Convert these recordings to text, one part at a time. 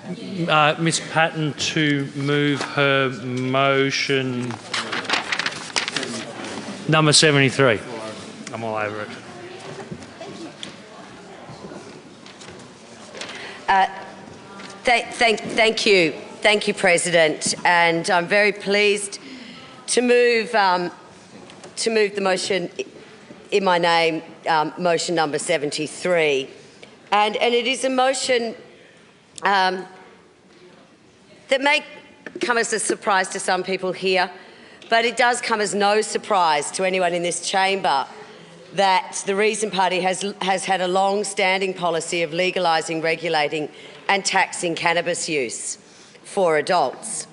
Ms Patton to move her motion number 73. I'm all over it. Thank you, President, and I'm very pleased to move the motion in my name, motion number 73, and it is a motion that may come as a surprise to some people here, but it does come as no surprise to anyone in this chamber that the Reason Party has had a long-standing policy of legalising, regulating and taxing cannabis use for adults.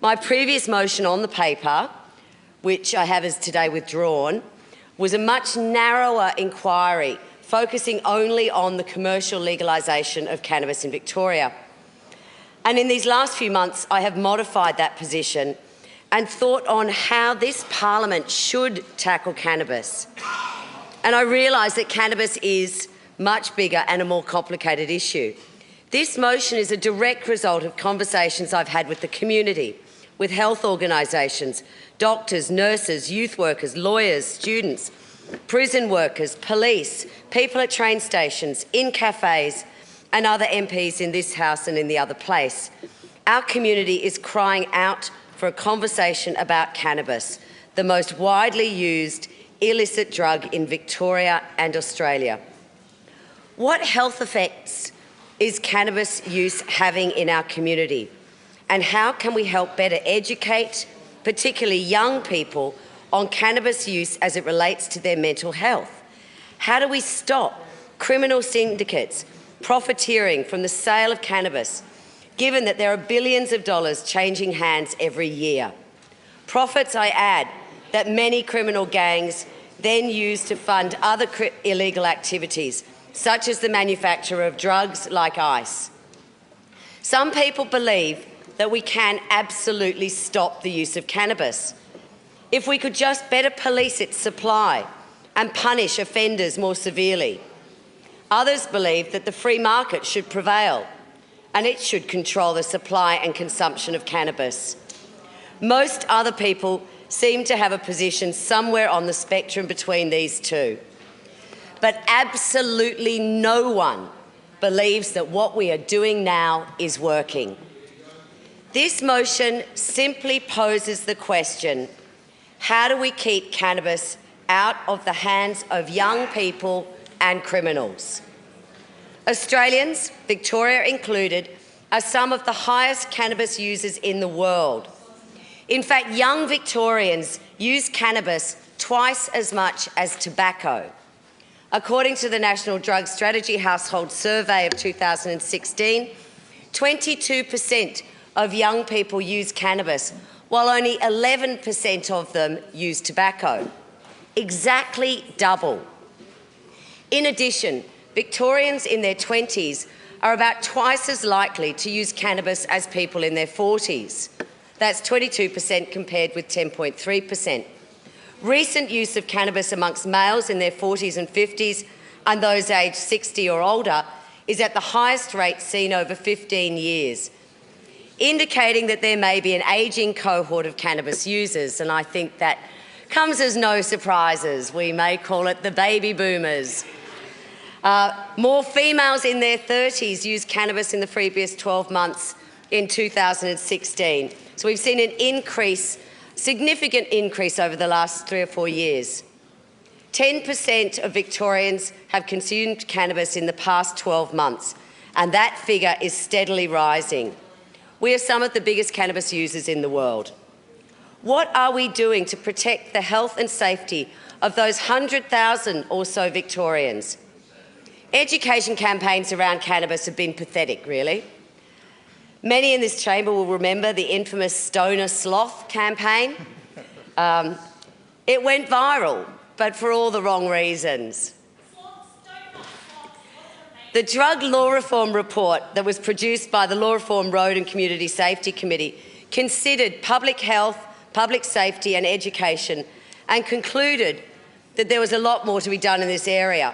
My previous motion on the paper, which I have as today withdrawn, was a much narrower inquiry focusing only on the commercial legalisation of cannabis in Victoria. And in these last few months, I have modified that position and thought on how this parliament should tackle cannabis. And I realise that cannabis is much bigger and a more complicated issue. This motion is a direct result of conversations I've had with the community, with health organisations, doctors, nurses, youth workers, lawyers, students, prison workers, police, people at train stations, in cafes and other MPs in this House and in the other place. Our community is crying out for a conversation about cannabis, the most widely used illicit drug in Victoria and Australia. What health effects is cannabis use having in our community? And how can we help better educate, particularly young people, on cannabis use as it relates to their mental health? How do we stop criminal syndicates profiteering from the sale of cannabis, given that there are billions of dollars changing hands every year? Profits, I add, that many criminal gangs then use to fund other illegal activities, such as the manufacture of drugs like ice. Some people believe that we can absolutely stop the use of cannabis if we could just better police its supply and punish offenders more severely. Others believe that the free market should prevail and it should control the supply and consumption of cannabis. Most other people seem to have a position somewhere on the spectrum between these two. But absolutely no one believes that what we are doing now is working. This motion simply poses the question, how do we keep cannabis out of the hands of young people and criminals? Australians, Victoria included, are some of the highest cannabis users in the world. In fact, young Victorians use cannabis twice as much as tobacco. According to the National Drug Strategy Household Survey of 2016, 22% of young people use cannabis, while only 11% of them use tobacco. Exactly double. In addition, Victorians in their 20s are about twice as likely to use cannabis as people in their 40s. That's 22% compared with 10.3%. Recent use of cannabis amongst males in their 40s and 50s and those aged 60 or older is at the highest rate seen over 15 years, indicating that there may be an ageing cohort of cannabis users, and I think that comes as no surprises. We may call it the baby boomers. More females in their 30s used cannabis in the previous 12 months in 2016. So we've seen an increase, significant increase over the last 3 or 4 years. 10% of Victorians have consumed cannabis in the past 12 months, and that figure is steadily rising. We are some of the biggest cannabis users in the world. What are we doing to protect the health and safety of those 100,000 or so Victorians? Education campaigns around cannabis have been pathetic, really. Many in this chamber will remember the infamous Stoner Sloth campaign. It went viral, but for all the wrong reasons. The Drug Law Reform report that was produced by the Law Reform Road and Community Safety Committee considered public health, public safety and education and concluded that there was a lot more to be done in this area.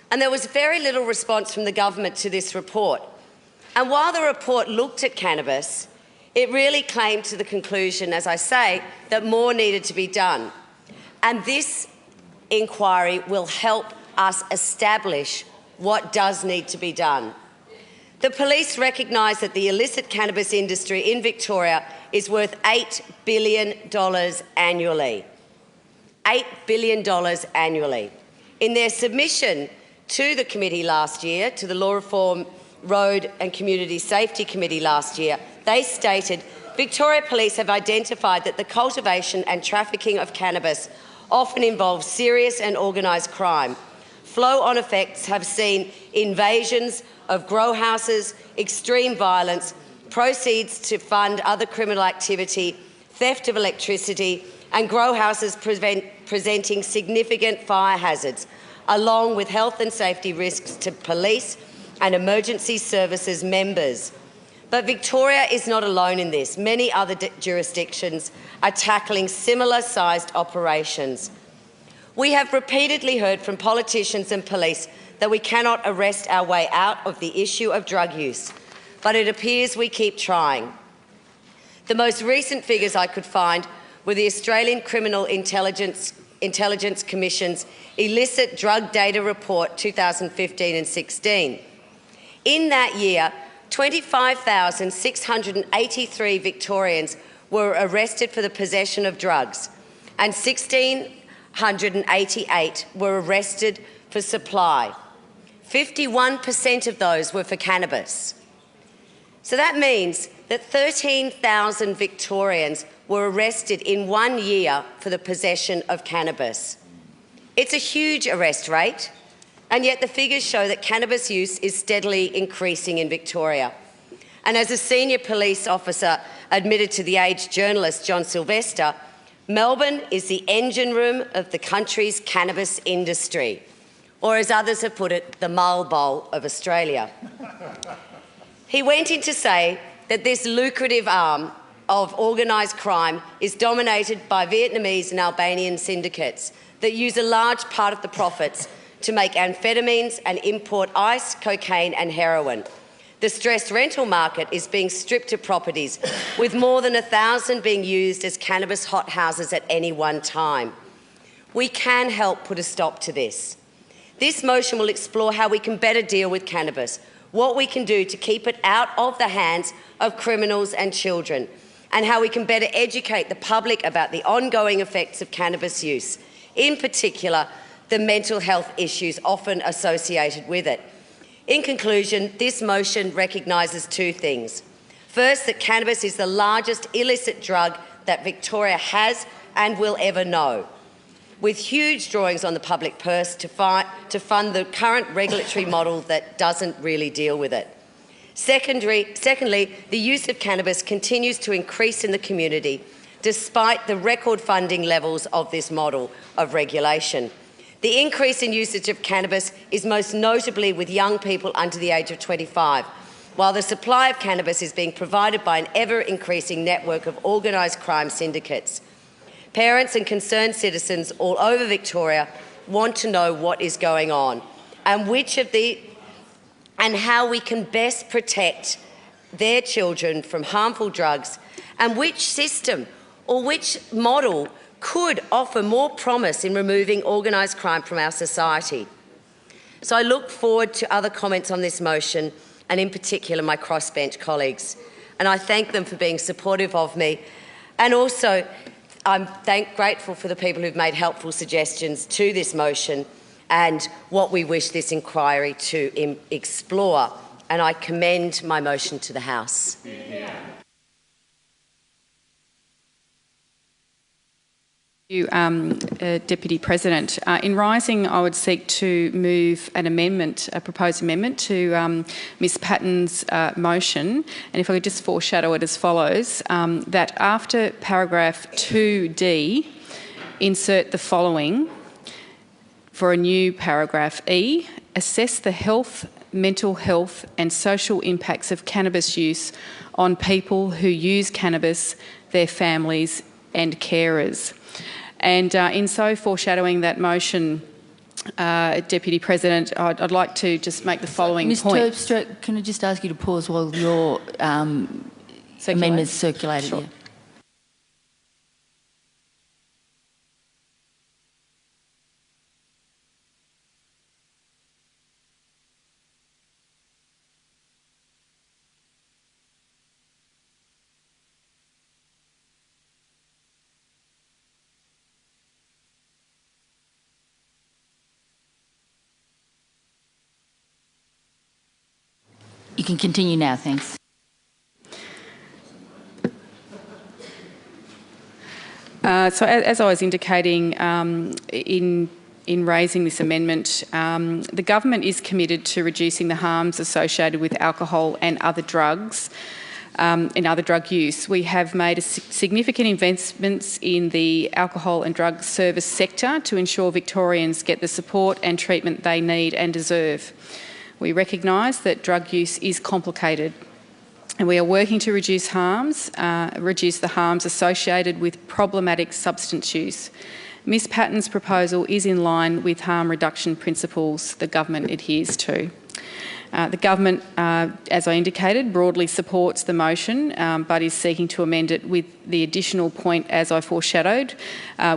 And there was very little response from the government to this report. And while the report looked at cannabis, it really came to the conclusion, as I say, that more needed to be done. And this inquiry will help us establish what does need to be done. The police recognise that the illicit cannabis industry in Victoria is worth $8 billion annually. $8 billion annually. In their submission to the committee last year, to the Law Reform, Road and Community Safety Committee last year, they stated, Victoria Police have identified that the cultivation and trafficking of cannabis often involves serious and organised crime. Flow-on effects have seen invasions of grow houses, extreme violence, proceeds to fund other criminal activity, theft of electricity, and grow houses presenting significant fire hazards, along with health and safety risks to police and emergency services members. But Victoria is not alone in this. Many other jurisdictions are tackling similar-sized operations. We have repeatedly heard from politicians and police that we cannot arrest our way out of the issue of drug use, but it appears we keep trying. The most recent figures I could find were the Australian Criminal Intelligence Commission's Illicit Drug Data Report 2015 and 16. In that year, 25,683 Victorians were arrested for the possession of drugs, and 1,688 were arrested for supply. 51% of those were for cannabis. So that means that 13,000 Victorians were arrested in 1 year for the possession of cannabis. It's a huge arrest rate, and yet the figures show that cannabis use is steadily increasing in Victoria. And as a senior police officer admitted to The Age journalist John Sylvester, Melbourne is the engine room of the country's cannabis industry, or as others have put it, the Mull Bowl of Australia. He went in to say that this lucrative arm of organised crime is dominated by Vietnamese and Albanian syndicates that use a large part of the profits to make amphetamines and import ice, cocaine and heroin. The stressed rental market is being stripped of properties, with more than 1,000 being used as cannabis hothouses at any one time. We can help put a stop to this. This motion will explore how we can better deal with cannabis, what we can do to keep it out of the hands of criminals and children, and how we can better educate the public about the ongoing effects of cannabis use, in particular, the mental health issues often associated with it. In conclusion, this motion recognises two things. First, that cannabis is the largest illicit drug that Victoria has and will ever know, with huge drawings on the public purse to fund the current regulatory model that doesn't really deal with it. Secondly, the use of cannabis continues to increase in the community despite the record funding levels of this model of regulation. The increase in usage of cannabis is most notably with young people under the age of 25, while the supply of cannabis is being provided by an ever-increasing network of organised crime syndicates. Parents and concerned citizens all over Victoria want to know what is going on and how we can best protect their children from harmful drugs, and which system or which model could offer more promise in removing organised crime from our society. So I look forward to other comments on this motion, and in particular my crossbench colleagues. And I thank them for being supportive of me. And also I'm grateful for the people who've made helpful suggestions to this motion and what we wish this inquiry to explore. And I commend my motion to the House. Yeah. Deputy President. In rising, I would seek to move an amendment, a proposed amendment to Ms Patton's motion, and if I could just foreshadow it as follows, that after paragraph 2D, insert the following for a new paragraph E, assess the health, mental health and social impacts of cannabis use on people who use cannabis, their families and carers. And in so foreshadowing that motion, Deputy President, I'd like to just make the following Ms. point. Terpstra, can I just ask you to pause while your amendment's circulated? Sure. Here? You can continue now, thanks. So as I was indicating in raising this amendment, the government is committed to reducing the harms associated with alcohol and other drugs and other drug use. We have made significant investments in the alcohol and drug service sector to ensure Victorians get the support and treatment they need and deserve. We recognise that drug use is complicated, and we are working to reduce the harms associated with problematic substance use. Ms Patton's proposal is in line with harm reduction principles the government adheres to. The government, as I indicated, broadly supports the motion, but is seeking to amend it with the additional point, as I foreshadowed,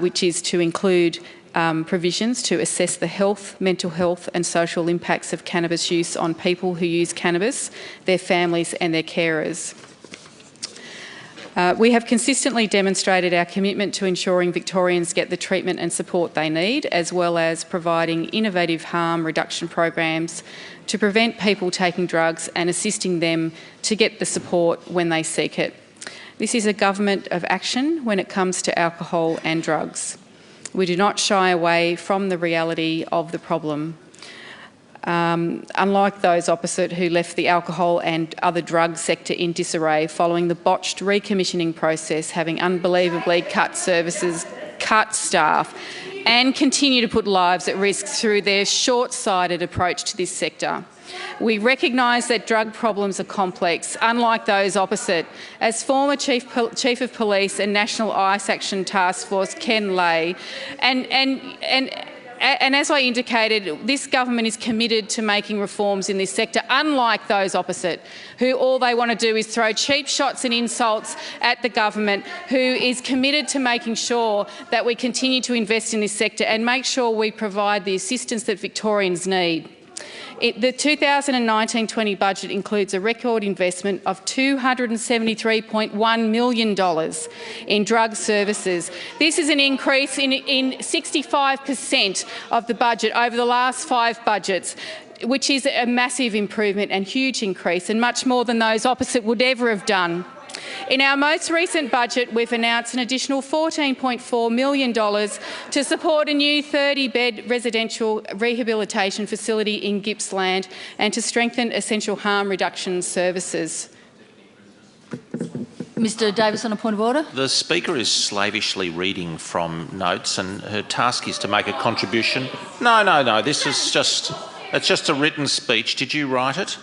which is to include provisions to assess the health, mental health and social impacts of cannabis use on people who use cannabis, their families and their carers. We have consistently demonstrated our commitment to ensuring Victorians get the treatment and support they need, as well as providing innovative harm reduction programs to prevent people taking drugs and assisting them to get the support when they seek it. This is a government of action when it comes to alcohol and drugs. We do not shy away from the reality of the problem. Unlike those opposite who left the alcohol and other drug sector in disarray following the botched recommissioning process, having unbelievably cut services, cut staff and continue to put lives at risk through their short-sighted approach to this sector. We recognise that drug problems are complex, unlike those opposite. As former Chief of Police and National ICE Action Task Force Ken Lay, and as I indicated, this government is committed to making reforms in this sector, unlike those opposite, who all they want to do is throw cheap shots and insults at the government, who is committed to making sure that we continue to invest in this sector and make sure we provide the assistance that Victorians need. The 2019-20 budget includes a record investment of $273.1 million in drug services. This is an increase in 65% of the budget over the last 5 budgets, which is a massive improvement and huge increase, and much more than those opposite would ever have done. In our most recent budget, we've announced an additional $14.4 million to support a new 30-bed residential rehabilitation facility in Gippsland and to strengthen essential harm reduction services. Mr Davis, on a point of order. The Speaker is slavishly reading from notes and her task is to make a contribution. No, this is just, it's just a written speech. Did you write it?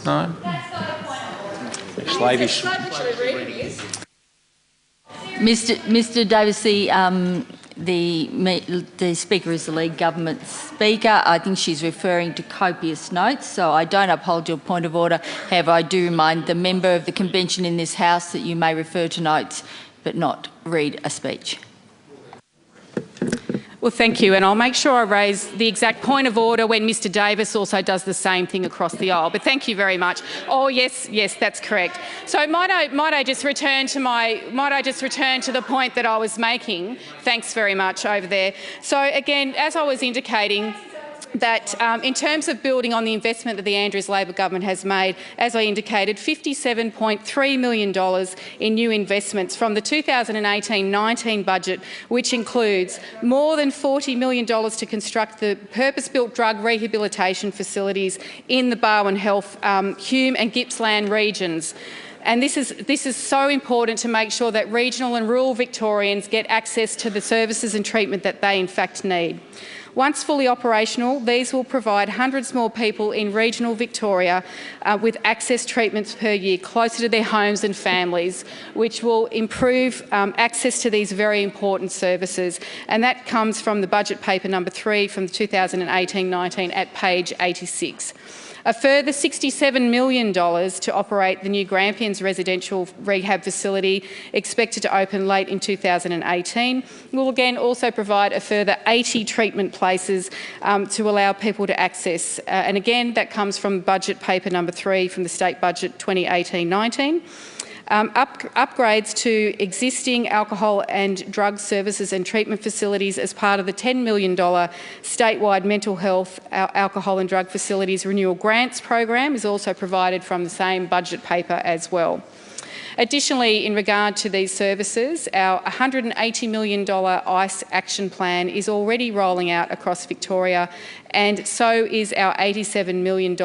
No. Slavish. Mr Davis, the Speaker is the lead government speaker. I think she's referring to copious notes, so I don't uphold your point of order. However, I do remind the member of the convention in this House that you may refer to notes but not read a speech. Well, thank you, and I'll make sure I raise the exact point of order when Mr Davis also does the same thing across the aisle. But thank you very much. Oh, yes, that's correct. So might I just return to the point that I was making? Thanks very much over there. So again, as I was indicating, that in terms of building on the investment that the Andrews Labor government has made, as I indicated, $57.3 million in new investments from the 2018-19 budget, which includes more than $40 million to construct the purpose-built drug rehabilitation facilities in the Barwon Health, Hume and Gippsland regions. And this is so important to make sure that regional and rural Victorians get access to the services and treatment that they in fact need. Once fully operational, these will provide hundreds more people in regional Victoria with access treatments per year closer to their homes and families, which will improve access to these very important services. And that comes from the budget paper number 3 from 2018-19 at page 86. A further $67 million to operate the new Grampians residential rehab facility, expected to open late in 2018, will again also provide a further 80 treatment places to allow people to access. And again, that comes from budget paper number 3 from the state budget 2018-19. Upgrades to existing alcohol and drug services and treatment facilities as part of the $10 million statewide mental health, alcohol and drug facilities renewal grants program is also provided from the same budget paper as well. Additionally, in regard to these services, our $180 million ICE action plan is already rolling out across Victoria, and so is our $87 million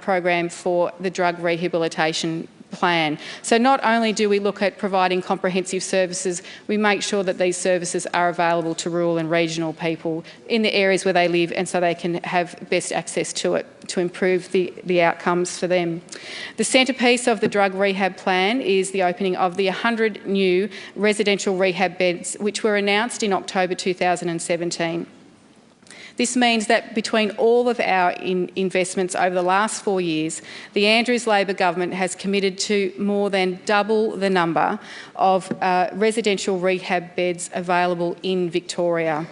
program for the drug rehabilitation plan. So not only do we look at providing comprehensive services, we make sure that these services are available to rural and regional people in the areas where they live, and so they can have best access to it to improve the outcomes for them. The centrepiece of the drug rehab plan is the opening of the 100 new residential rehab beds, which were announced in October 2017. This means that between all of our investments over the last 4 years, the Andrews Labor government has committed to more than double the number of residential rehab beds available in Victoria.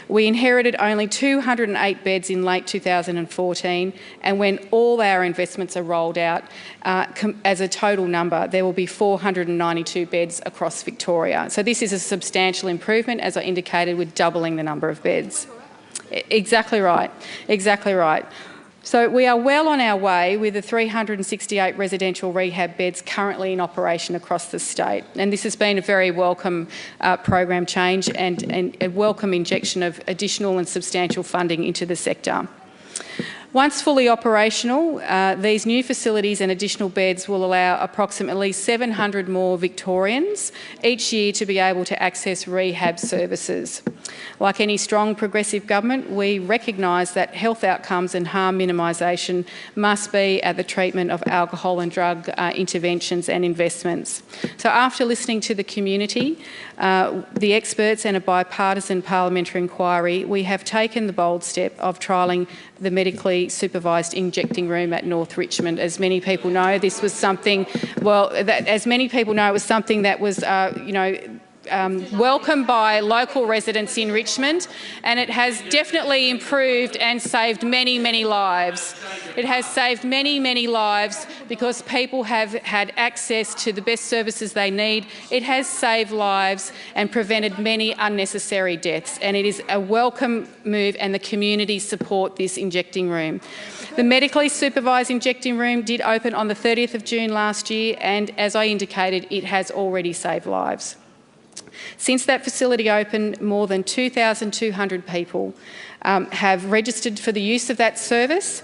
We inherited only 208 beds in late 2014, and when all our investments are rolled out as a total number, there will be 492 beds across Victoria. So this is a substantial improvement, as I indicated, with doubling the number of beds. Exactly right, exactly right. So we are well on our way with the 368 residential rehab beds currently in operation across the state. And this has been a very welcome program change and a welcome injection of additional and substantial funding into the sector. Once fully operational, these new facilities and additional beds will allow approximately 700 more Victorians each year to be able to access rehab services. Like any strong progressive government, we recognise that health outcomes and harm minimisation must be at the treatment of alcohol and drug interventions and investments. So after listening to the community, the experts and a bipartisan parliamentary inquiry, we have taken the bold step of trialling the medically supervised injecting room at North Richmond. As many people know, this was something, it was something that was, welcomed by local residents in Richmond, and it has definitely improved and saved many, many lives. It has saved many, many lives because people have had access to the best services they need. It has saved lives and prevented many unnecessary deaths, and it is a welcome move, and the community support this injecting room. The medically supervised injecting room did open on the 30th of June last year, and as I indicated, it has already saved lives. Since that facility opened, more than 2,200 people have registered for the use of that service,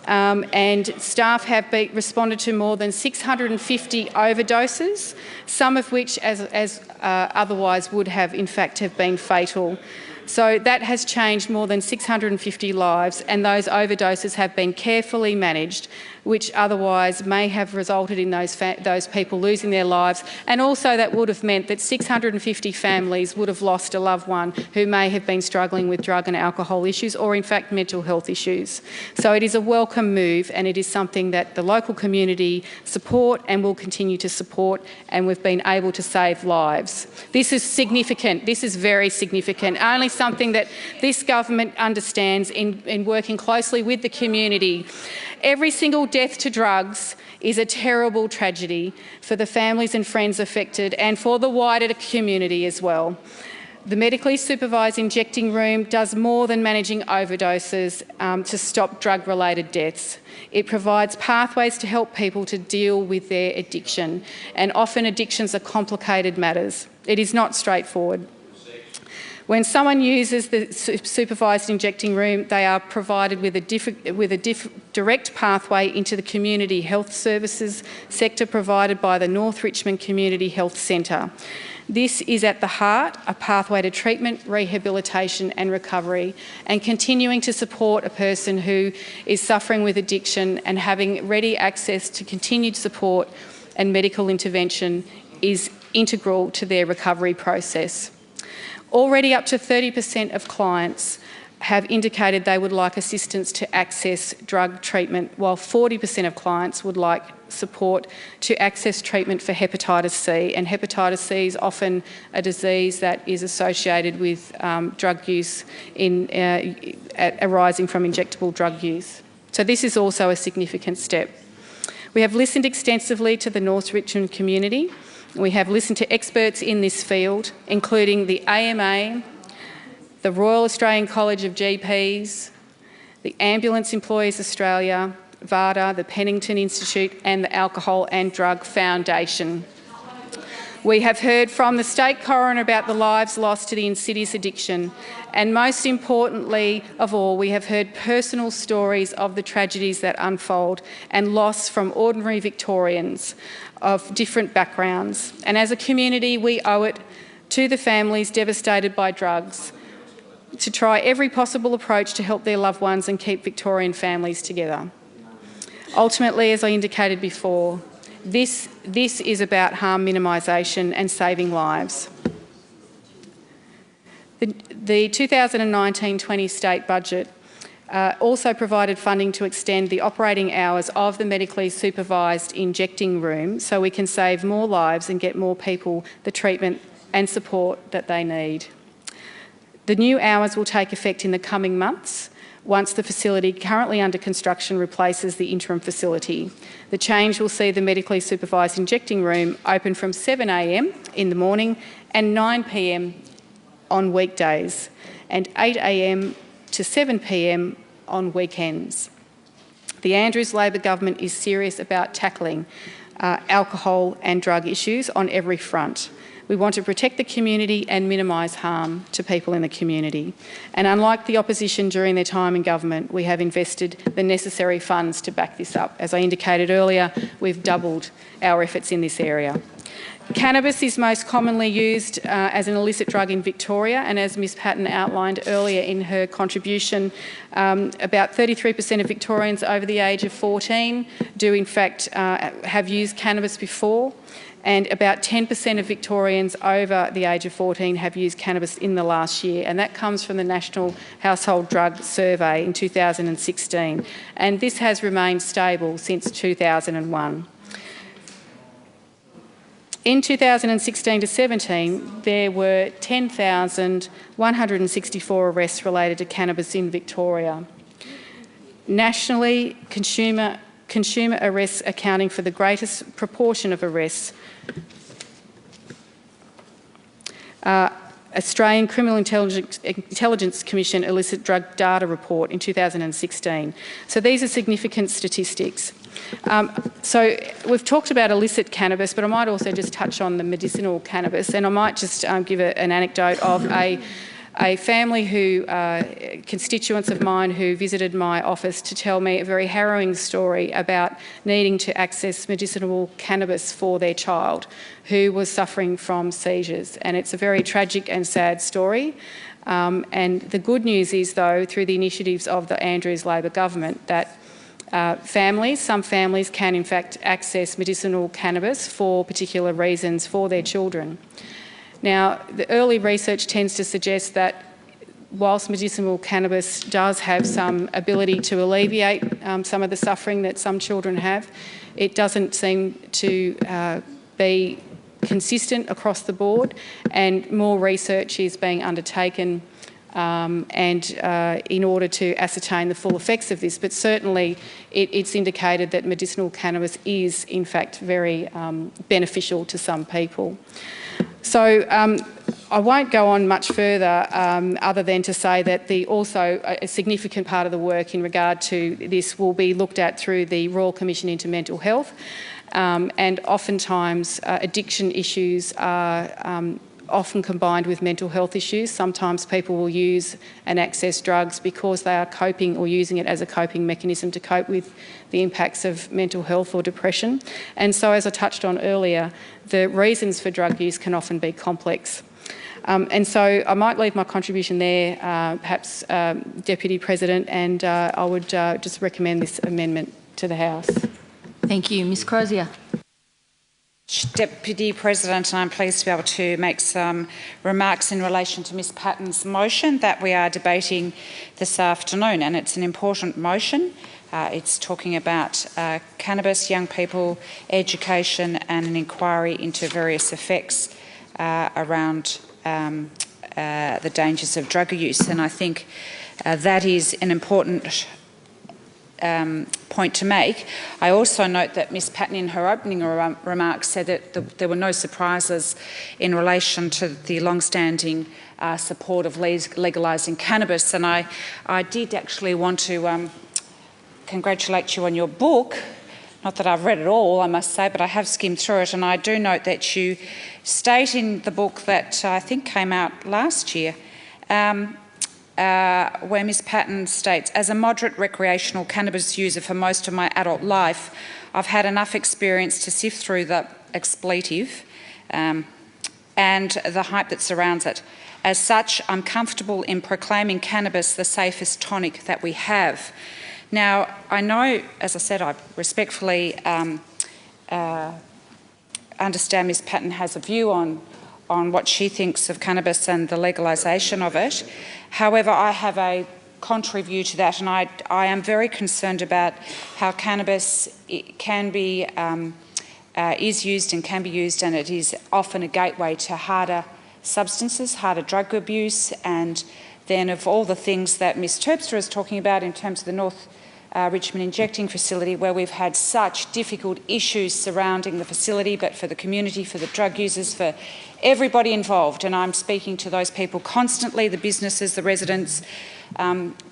and staff have responded to more than 650 overdoses, some of which as otherwise would have in fact have been fatal. So that has changed more than 650 lives, and those overdoses have been carefully managed, which otherwise may have resulted in those people losing their lives, and also that would have meant that 650 families would have lost a loved one who may have been struggling with drug and alcohol issues, or in fact mental health issues. So it is a welcome move, and it is something that the local community support and will continue to support, and we've been able to save lives. This is significant. This is very significant. Only something that this government understands in working closely with the community. Every single death to drugs is a terrible tragedy for the families and friends affected, and for the wider community as well. The medically supervised injecting room does more than managing overdoses to stop drug-related deaths. It provides pathways to help people to deal with their addiction, and often addictions are complicated matters. It is not straightforward. When someone uses the supervised injecting room, they are provided with a direct pathway into the community health services sector provided by the North Richmond Community Health Centre. This is at the heart a pathway to treatment, rehabilitation and recovery, and continuing to support a person who is suffering with addiction and having ready access to continued support and medical intervention is integral to their recovery process. Already up to 30% of clients have indicated they would like assistance to access drug treatment, while 40% of clients would like support to access treatment for hepatitis C. And hepatitis C is often a disease that is associated with drug use arising from injectable drug use. So this is also a significant step. We have listened extensively to the North Richmond community. We have listened to experts in this field, including the AMA, the Royal Australian College of GPs, the Ambulance Employees Australia, VADA, the Pennington Institute and the Alcohol and Drug Foundation. We have heard from the State Coroner about the lives lost to the insidious addiction, and most importantly of all, we have heard personal stories of the tragedies that unfold and loss from ordinary Victorians of different backgrounds. And as a community, we owe it to the families devastated by drugs to try every possible approach to help their loved ones and keep Victorian families together. Ultimately, as I indicated before, this is about harm minimisation and saving lives. The 2019-20 state budget also provided funding to extend the operating hours of the medically supervised injecting room so we can save more lives and get more people the treatment and support that they need. The new hours will take effect in the coming months once the facility currently under construction replaces the interim facility. The change will see the medically supervised injecting room open from 7 a.m. in the morning and 9 p.m. on weekdays and 8 a.m. to 7 p.m. on weekends. The Andrews Labor government is serious about tackling alcohol and drug issues on every front. We want to protect the community and minimise harm to people in the community. And unlike the opposition during their time in government, we have invested the necessary funds to back this up. As I indicated earlier, we've doubled our efforts in this area. Cannabis is most commonly used as an illicit drug in Victoria, and as Ms Patton outlined earlier in her contribution, about 33% of Victorians over the age of 14 do in fact have used cannabis before, and about 10% of Victorians over the age of 14 have used cannabis in the last year, and that comes from the National Household Drug Survey in 2016, and this has remained stable since 2001. In 2016 to 17, there were 10,164 arrests related to cannabis in Victoria. Nationally, consumer arrests accounting for the greatest proportion of arrests. Australian Criminal Intelligence Commission illicit drug data report in 2016. So these are significant statistics. So we've talked about illicit cannabis, but I might also just touch on the medicinal cannabis, and I might just give an anecdote of a family who, constituents of mine who visited my office to tell me a very harrowing story about needing to access medicinal cannabis for their child who was suffering from seizures. And it's a very tragic and sad story. And the good news is, though, through the initiatives of the Andrews Labor government, that some families can in fact access medicinal cannabis for particular reasons for their children. Now, the early research tends to suggest that whilst medicinal cannabis does have some ability to alleviate some of the suffering that some children have, it doesn't seem to be consistent across the board, and more research is being undertaken in order to ascertain the full effects of this. But certainly it's indicated that medicinal cannabis is in fact very beneficial to some people. So I won't go on much further other than to say that also a significant part of the work in regard to this will be looked at through the Royal Commission into Mental Health, and oftentimes addiction issues are often combined with mental health issues. Sometimes people will use and access drugs because they are coping or using it as a coping mechanism to cope with the impacts of mental health or depression. And so, as I touched on earlier, the reasons for drug use can often be complex. And so I might leave my contribution there, perhaps, Deputy President, and I would just recommend this amendment to the House. Thank you. Ms Crozier. Deputy President, and I'm pleased to be able to make some remarks in relation to Ms Patton's motion that we are debating this afternoon, and it's an important motion. It's talking about cannabis, young people, education and an inquiry into various effects around the dangers of drug use, and I think that is an important point to make. I also note that Ms Patton in her opening remarks said that there were no surprises in relation to the long-standing support of legalising cannabis, and I did actually want to congratulate you on your book. Not that I've read it all, I must say, but I have skimmed through it, and I do note that you state in the book that I think came out last year, where Ms Patton states, "As a moderate recreational cannabis user for most of my adult life, I've had enough experience to sift through the expletive and the hype that surrounds it. As such, I'm comfortable in proclaiming cannabis the safest tonic that we have." Now, I know, as I said, I respectfully understand Ms Patton has a view on what she thinks of cannabis and the legalisation of it. However, I have a contrary view to that, and I am very concerned about how cannabis can be, is used and can be used, and it is often a gateway to harder substances, harder drug abuse, and then of all the things that Ms Terpstra is talking about in terms of the North Richmond injecting facility, where we've had such difficult issues surrounding the facility, but for the community, for the drug users, for everybody involved, and I'm speaking to those people constantly, the businesses, the residents,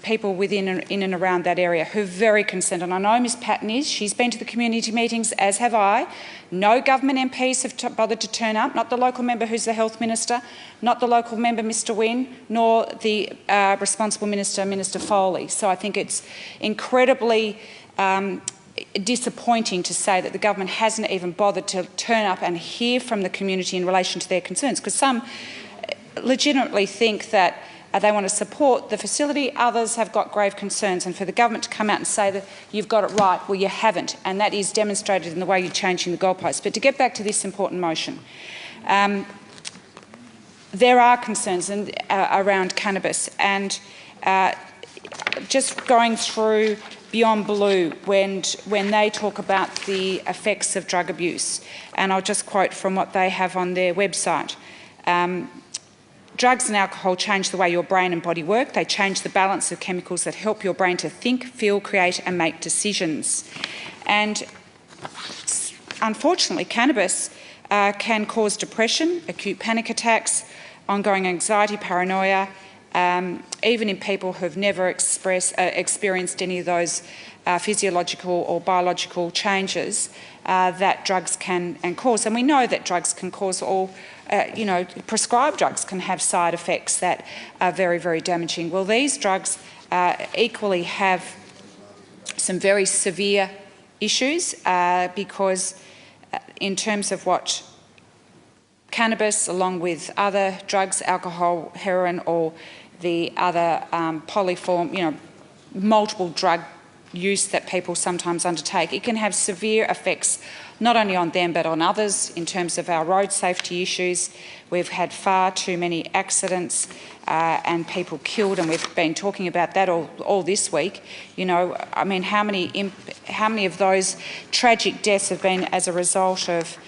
people within and in and around that area who are very concerned. And I know Ms Patton is. She's been to the community meetings, as have I. No government MPs have bothered to turn up, not the local member who's the Health Minister, not the local member, Mr Wynne, nor the responsible Minister, Minister Foley. So I think it's incredibly disappointing to say that the government hasn't even bothered to turn up and hear from the community in relation to their concerns, because some legitimately think that they want to support the facility, others have got grave concerns, and for the government to come out and say that you've got it right, well, you haven't, and that is demonstrated in the way you're changing the goalposts. But to get back to this important motion, there are concerns around cannabis, and just going through Beyond Blue when they talk about the effects of drug abuse, and I'll just quote from what they have on their website. Drugs and alcohol change the way your brain and body work. They change the balance of chemicals that help your brain to think, feel, create and make decisions. And unfortunately, cannabis can cause depression, acute panic attacks, ongoing anxiety, paranoia, even in people who've never experienced any of those physiological or biological changes that drugs can cause. And we know that drugs can cause all, prescribed drugs can have side effects that are very, very damaging. Well, these drugs equally have some very severe issues because in terms of what cannabis, along with other drugs, alcohol, heroin, or the other polyform, multiple drug use that people sometimes undertake, it can have severe effects not only on them but on others in terms of our road safety issues. We've had far too many accidents and people killed, and we've been talking about that all this week. I mean, how many of those tragic deaths have been as a result of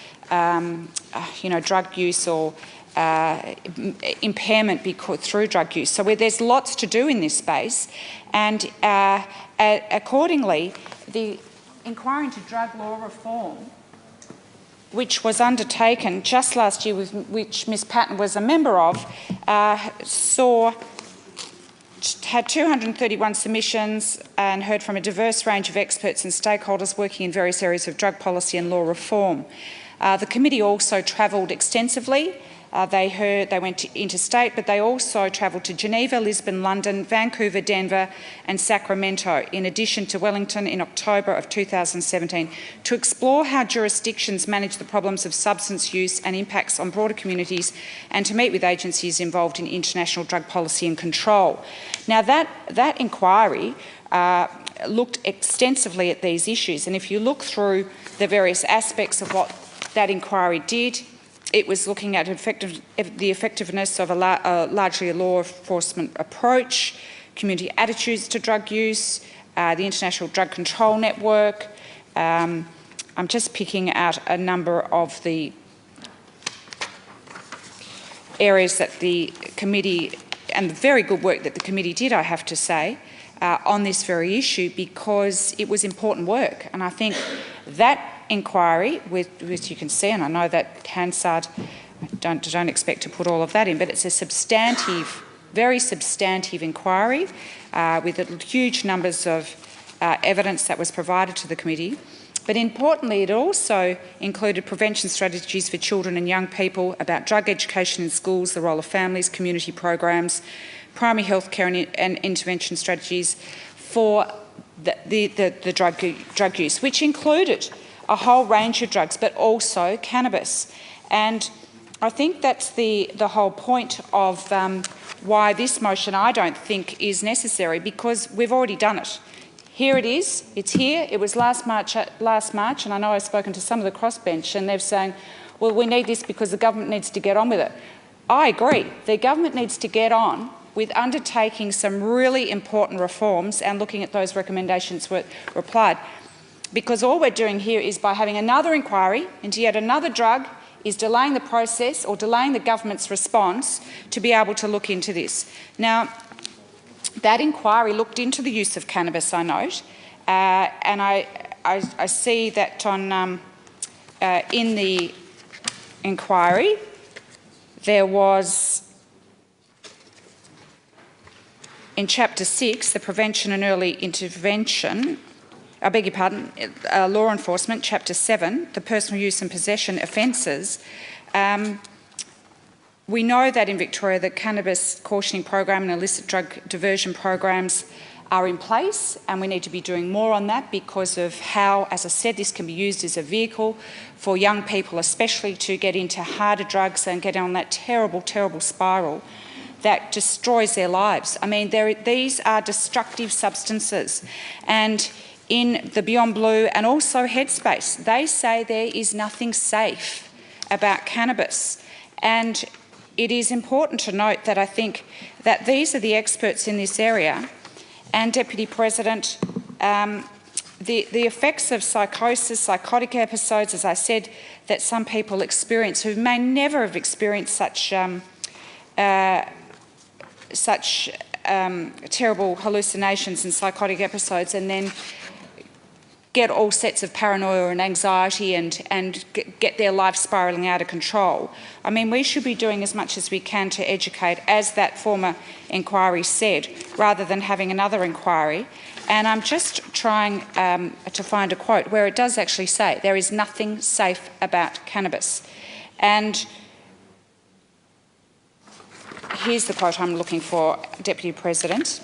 drug use or impairment through drug use. So there's lots to do in this space, and accordingly, the inquiry into drug law reform, which was undertaken just last year, which Ms Patton was a member of, had 231 submissions and heard from a diverse range of experts and stakeholders working in various areas of drug policy and law reform. The committee also travelled extensively They went interstate, but they also travelled to Geneva, Lisbon, London, Vancouver, Denver and Sacramento, in addition to Wellington in October of 2017, to explore how jurisdictions manage the problems of substance use and impacts on broader communities, and to meet with agencies involved in international drug policy and control. Now, that inquiry looked extensively at these issues, and if you look through the various aspects of what that inquiry did, it was looking at the effectiveness of largely a law enforcement approach, community attitudes to drug use, the International Drug Control Network. I'm just picking out a number of the areas that the committee, and the very good work that the committee did, I have to say, on this very issue, because it was important work. And I think that inquiry, which you can see, and I know that hansard, don't expect to put all of that in, but it's a substantive, very substantive inquiry with huge numbers of evidence that was provided to the committee. But importantly, it also included prevention strategies for children and young people, about drug education in schools, the role of families, community programs, primary health care and intervention strategies for the drug use, which included a whole range of drugs, but also cannabis. And I think that's the whole point of why this motion, I don't think, is necessary, because we've already done it. Here it is, it's here. It was last March, and I know I've spoken to some of the crossbench, and they're saying, well, we need this because the government needs to get on with it. I agree. The government needs to get on with undertaking some really important reforms and looking at those recommendations that were applied. Because all we're doing here is, by having another inquiry into yet another drug, is delaying the process or delaying the government's response to be able to look into this. Now, that inquiry looked into the use of cannabis, I note, and I see that on in the inquiry there was, in Chapter 6, the Prevention and Early Intervention, I beg your pardon, Law Enforcement, Chapter 7, the Personal Use and Possession Offences. We know that in Victoria the cannabis cautioning program and illicit drug diversion programs are in place, and we need to be doing more on that because of how, as I said, this can be used as a vehicle for young people, especially to get into harder drugs and get on that terrible, terrible spiral that destroys their lives. I mean, these are destructive substances. And in the Beyond Blue and also Headspace, they say there is nothing safe about cannabis. And it is important to note that I think that these are the experts in this area. And, Deputy President, the effects of psychosis, psychotic episodes, as I said, that some people experience who may never have experienced such terrible hallucinations and psychotic episodes, and then get all sets of paranoia and anxiety and get their life spiralling out of control. I mean, we should be doing as much as we can to educate, as that former inquiry said, rather than having another inquiry. And I'm just trying to find a quote where it does actually say there is nothing safe about cannabis. And here's the quote I'm looking for, Deputy President.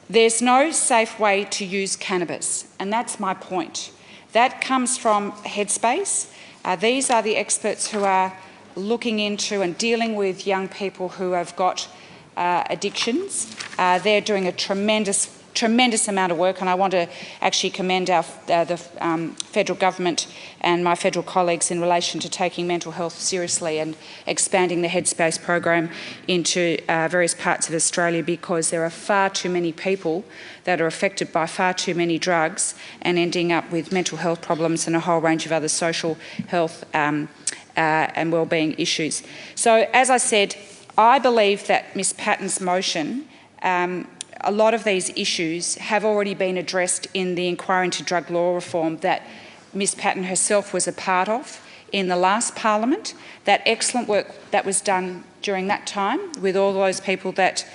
There's no safe way to use cannabis, and that's my point. That comes from Headspace. These are the experts who are looking into and dealing with young people who have got addictions. They're doing a tremendous amount of work, and I want to actually commend the federal government and my federal colleagues in relation to taking mental health seriously and expanding the Headspace program into various parts of Australia, because there are far too many people that are affected by far too many drugs and ending up with mental health problems and a whole range of other social health and wellbeing issues. So, as I said, I believe that Ms Patton's motion, a lot of these issues have already been addressed in the inquiry into drug law reform that Ms Patton herself was a part of in the last Parliament. That excellent work that was done during that time with all those people that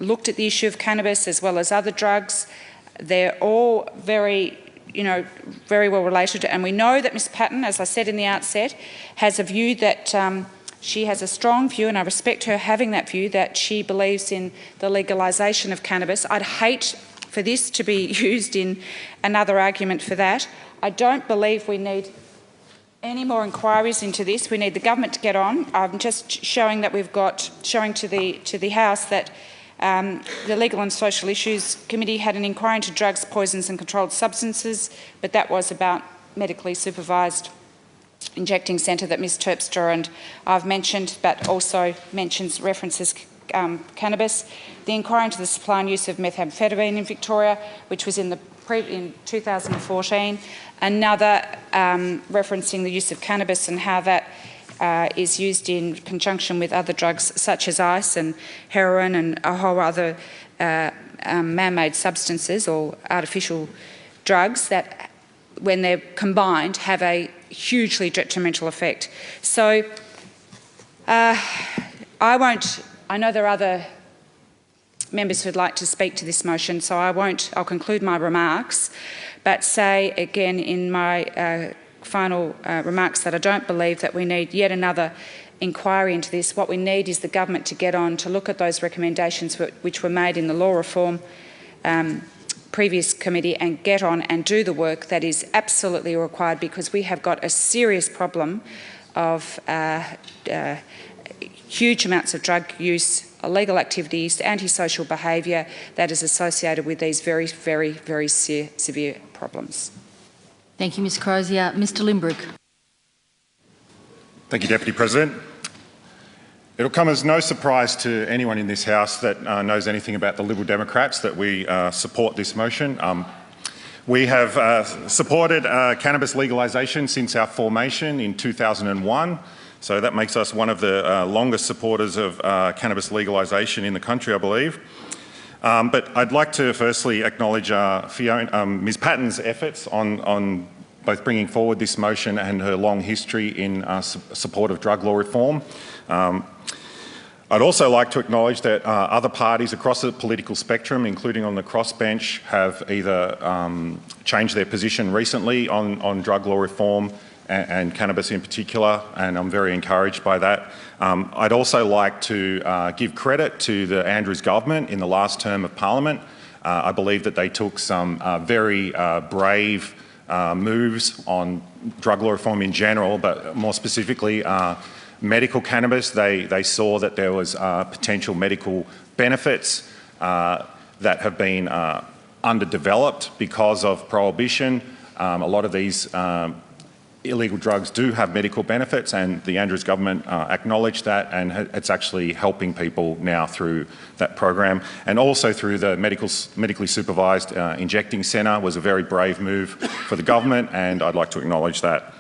looked at the issue of cannabis as well as other drugs. They're all very well related, and we know that Ms Patton, as I said in the outset, has a view that She has a strong view, and I respect her having that view, that she believes in the legalisation of cannabis. I'd hate for this to be used in another argument for that. I don't believe we need any more inquiries into this. We need the government to get on. I'm just showing that showing to the House that the Legal and Social Issues Committee had an inquiry into drugs, poisons and controlled substances, but that was about medically supervised injecting centre that Ms Terpstra and I've mentioned, but also references cannabis. The inquiry into the supply and use of methamphetamine in Victoria, which was in 2014. Another referencing the use of cannabis and how that is used in conjunction with other drugs such as ice and heroin and a whole other man-made substances or artificial drugs that, when they're combined, have a hugely detrimental effect. So I know there are other members who'd like to speak to this motion, so I'll conclude my remarks, but say again in my final remarks that I don't believe that we need yet another inquiry into this. What we need is the government to get on to look at those recommendations which were made in the law reform previous committee and get on and do the work that is absolutely required, because we have got a serious problem of huge amounts of drug use, illegal activities, antisocial behaviour that is associated with these very, very, very severe problems. Thank you, Ms Crozier. Mr Limbrick. Thank you, Deputy President. It'll come as no surprise to anyone in this House that knows anything about the Liberal Democrats that we support this motion. We have supported cannabis legalisation since our formation in 2001, so that makes us one of the longest supporters of cannabis legalisation in the country, I believe. But I'd like to firstly acknowledge Ms Patton's efforts on both bringing forward this motion and her long history in support of drug law reform. I'd also like to acknowledge that other parties across the political spectrum, including on the crossbench, have either changed their position recently on drug law reform and cannabis in particular, and I'm very encouraged by that. I'd also like to give credit to the Andrews government in the last term of Parliament. I believe that they took some very brave moves on drug law reform in general, but more specifically medical cannabis. They saw that there was potential medical benefits that have been underdeveloped because of prohibition. A lot of these illegal drugs do have medical benefits, and the Andrews government acknowledged that, and it's actually helping people now through that program. And also through the medically supervised injecting centre was a very brave move for the government, and I'd like to acknowledge that.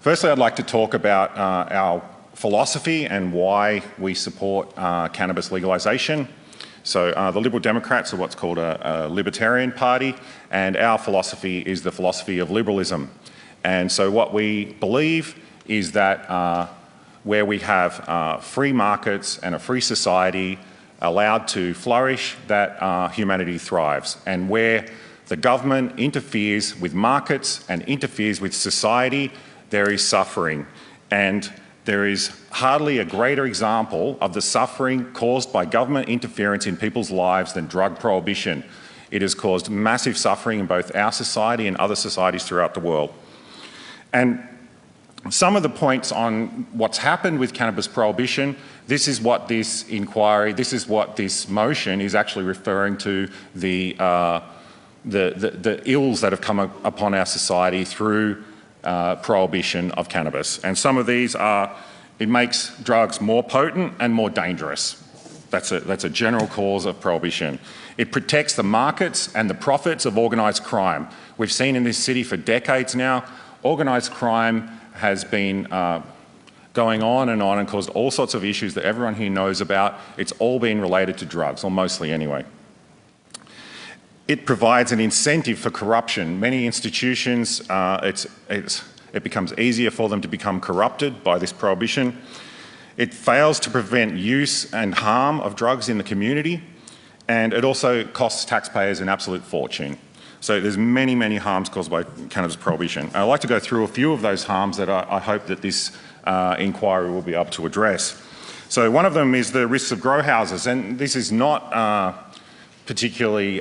Firstly, I'd like to talk about our philosophy and why we support cannabis legalisation. So the Liberal Democrats are what's called a libertarian party, and our philosophy is the philosophy of liberalism. And so what we believe is that where we have free markets and a free society allowed to flourish, that humanity thrives. And where the government interferes with markets and interferes with society, there is suffering. And there is hardly a greater example of the suffering caused by government interference in people's lives than drug prohibition. It has caused massive suffering in both our society and other societies throughout the world. And some of the points on what's happened with cannabis prohibition, this is what this inquiry, this is what this motion is actually referring to, the ills that have come upon our society through prohibition of cannabis. And some of these are, it makes drugs more potent and more dangerous. That's a general cause of prohibition. It protects the markets and the profits of organised crime. We've seen in this city for decades now, organised crime has been going on and caused all sorts of issues that everyone here knows about. It's all been related to drugs, or mostly anyway. It provides an incentive for corruption. Many institutions, it becomes easier for them to become corrupted by this prohibition. It fails to prevent use and harm of drugs in the community, and it also costs taxpayers an absolute fortune. So there's many, many harms caused by cannabis prohibition. I'd like to go through a few of those harms that I hope that this inquiry will be able to address. So one of them is the risks of grow houses, and this is not particularly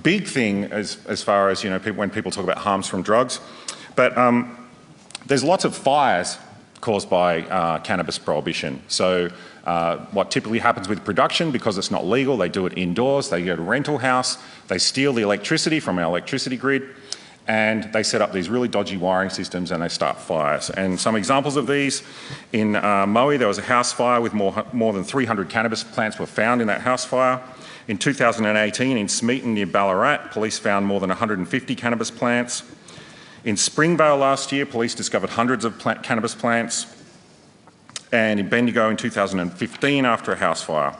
big thing as far as, when people talk about harms from drugs, but there's lots of fires caused by cannabis prohibition. So what typically happens with production, because it's not legal, they do it indoors, they go to a rental house, they steal the electricity from our electricity grid, and they set up these really dodgy wiring systems and they start fires. And some examples of these, in Moe there was a house fire with more than 300 cannabis plants were found in that house fire. In 2018 in Smeaton near Ballarat, police found more than 150 cannabis plants. In Springvale last year, police discovered hundreds of cannabis plants. And in Bendigo in 2015 after a house fire.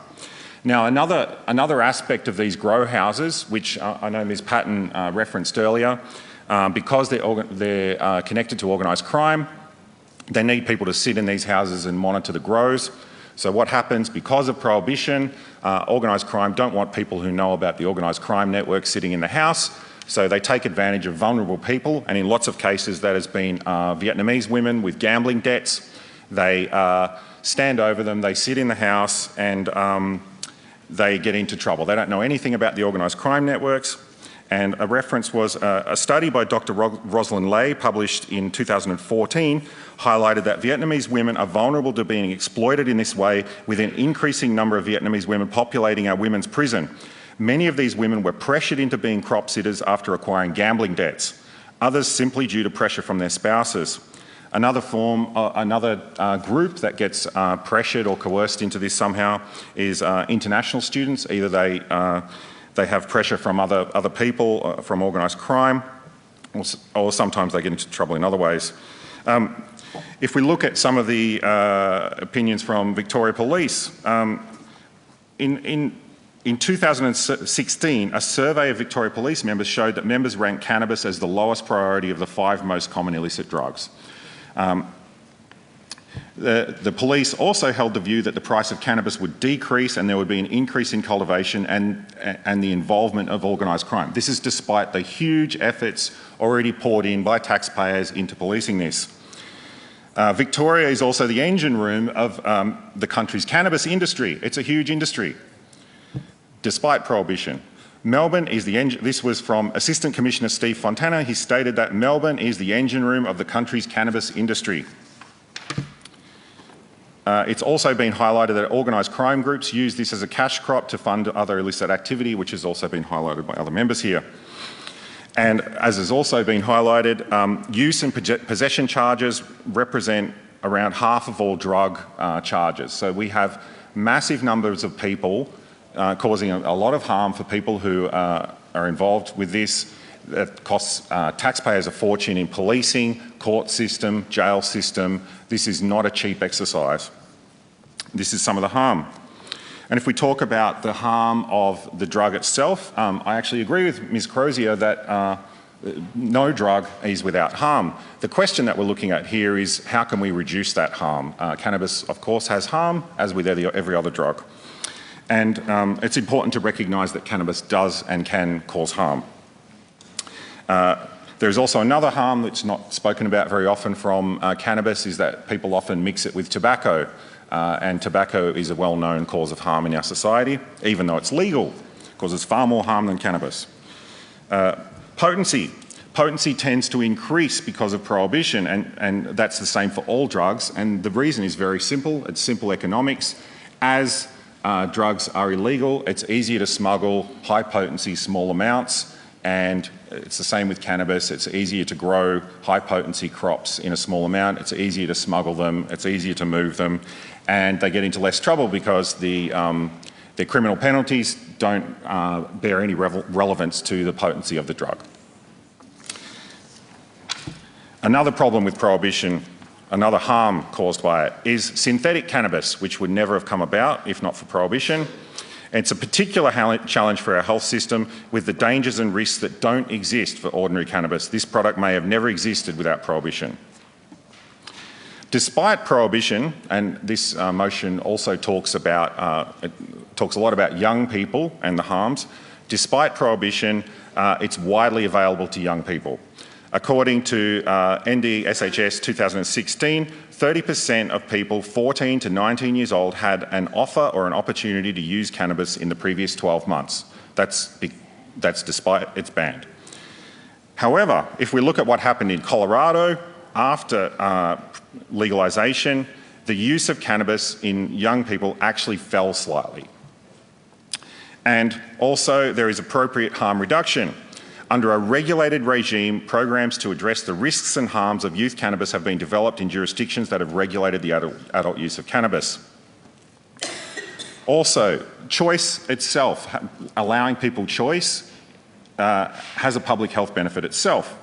Now another aspect of these grow houses, which I know Ms Patton referenced earlier, because they're connected to organised crime, they need people to sit in these houses and monitor the grows. So what happens because of prohibition, organised crime don't want people who know about the organised crime network sitting in the house, so they take advantage of vulnerable people, and in lots of cases that has been Vietnamese women with gambling debts. They stand over them, they sit in the house, and they get into trouble. They don't know anything about the organised crime networks. And a reference was a study by Dr. Rosalind Lay, published in 2014, highlighted that Vietnamese women are vulnerable to being exploited in this way, with an increasing number of Vietnamese women populating our women's prison. Many of these women were pressured into being crop sitters after acquiring gambling debts, others simply due to pressure from their spouses. Another group that gets pressured or coerced into this somehow is international students. Either they have pressure from other people, from organised crime, or sometimes they get into trouble in other ways. If we look at some of the opinions from Victoria Police, in 2016, a survey of Victoria Police members showed that members ranked cannabis as the lowest priority of the 5 most common illicit drugs. The police also held the view that the price of cannabis would decrease and there would be an increase in cultivation and the involvement of organised crime. This is despite the huge efforts already poured in by taxpayers into policing this. Victoria is also the engine room of the country's cannabis industry. It's a huge industry, despite prohibition. Melbourne is the engine. This was from Assistant Commissioner Steve Fontana. He stated that Melbourne is the engine room of the country's cannabis industry. It's also been highlighted that organised crime groups use this as a cash crop to fund other illicit activity, which has also been highlighted by other members here. And as has also been highlighted, use and possession charges represent around half of all drug charges. So we have massive numbers of people causing a lot of harm for people who are involved with this. That costs taxpayers a fortune in policing, court system, jail system. This is not a cheap exercise. This is some of the harm. And if we talk about the harm of the drug itself, I actually agree with Ms Crozier that no drug is without harm. The question that we're looking at here is how can we reduce that harm? Cannabis, of course, has harm, as with every other drug. And it's important to recognise that cannabis does and can cause harm. There's also another harm that's not spoken about very often from cannabis, is that people often mix it with tobacco. And tobacco is a well-known cause of harm in our society, even though it's legal, causes far more harm than cannabis. Potency. Potency tends to increase because of prohibition, and that's the same for all drugs. And the reason is very simple. It's simple economics. As drugs are illegal, it's easier to smuggle high potency, small amounts, and it's the same with cannabis. It's easier to grow high potency crops in a small amount. It's easier to smuggle them. It's easier to move them, and they get into less trouble because their criminal penalties don't bear any relevance to the potency of the drug. Another problem with prohibition, another harm caused by it, is synthetic cannabis, which would never have come about if not for prohibition. It's a particular challenge for our health system, with the dangers and risks that don't exist for ordinary cannabis. This product may have never existed without prohibition. Despite prohibition, and this motion also talks a lot about young people and the harms. Despite prohibition, it's widely available to young people. According to NDSHS 2016, 30% of people 14 to 19 years old had an offer or an opportunity to use cannabis in the previous 12 months. That's despite it's banned. However, if we look at what happened in Colorado after legalisation, the use of cannabis in young people actually fell slightly. And also there is appropriate harm reduction. Under a regulated regime, programs to address the risks and harms of youth cannabis have been developed in jurisdictions that have regulated the adult use of cannabis. Also, choice itself, allowing people choice, has a public health benefit itself.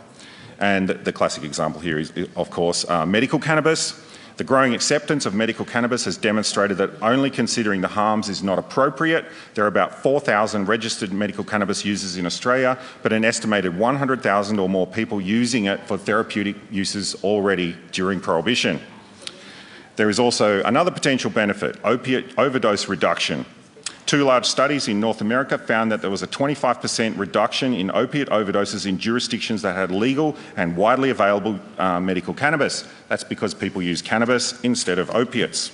And the classic example here is, of course, medical cannabis. The growing acceptance of medical cannabis has demonstrated that only considering the harms is not appropriate. There are about 4,000 registered medical cannabis users in Australia, but an estimated 100,000 or more people using it for therapeutic uses already during Prohibition. There is also another potential benefit, opiate overdose reduction. 2 large studies in North America found that there was a 25% reduction in opiate overdoses in jurisdictions that had legal and widely available medical cannabis. That's because people use cannabis instead of opiates.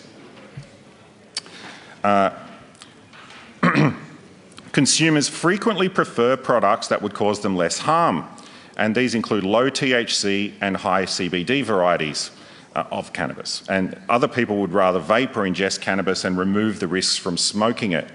Consumers frequently prefer products that would cause them less harm, and these include low THC and high CBD varieties of cannabis. And other people would rather vape or ingest cannabis and remove the risks from smoking it.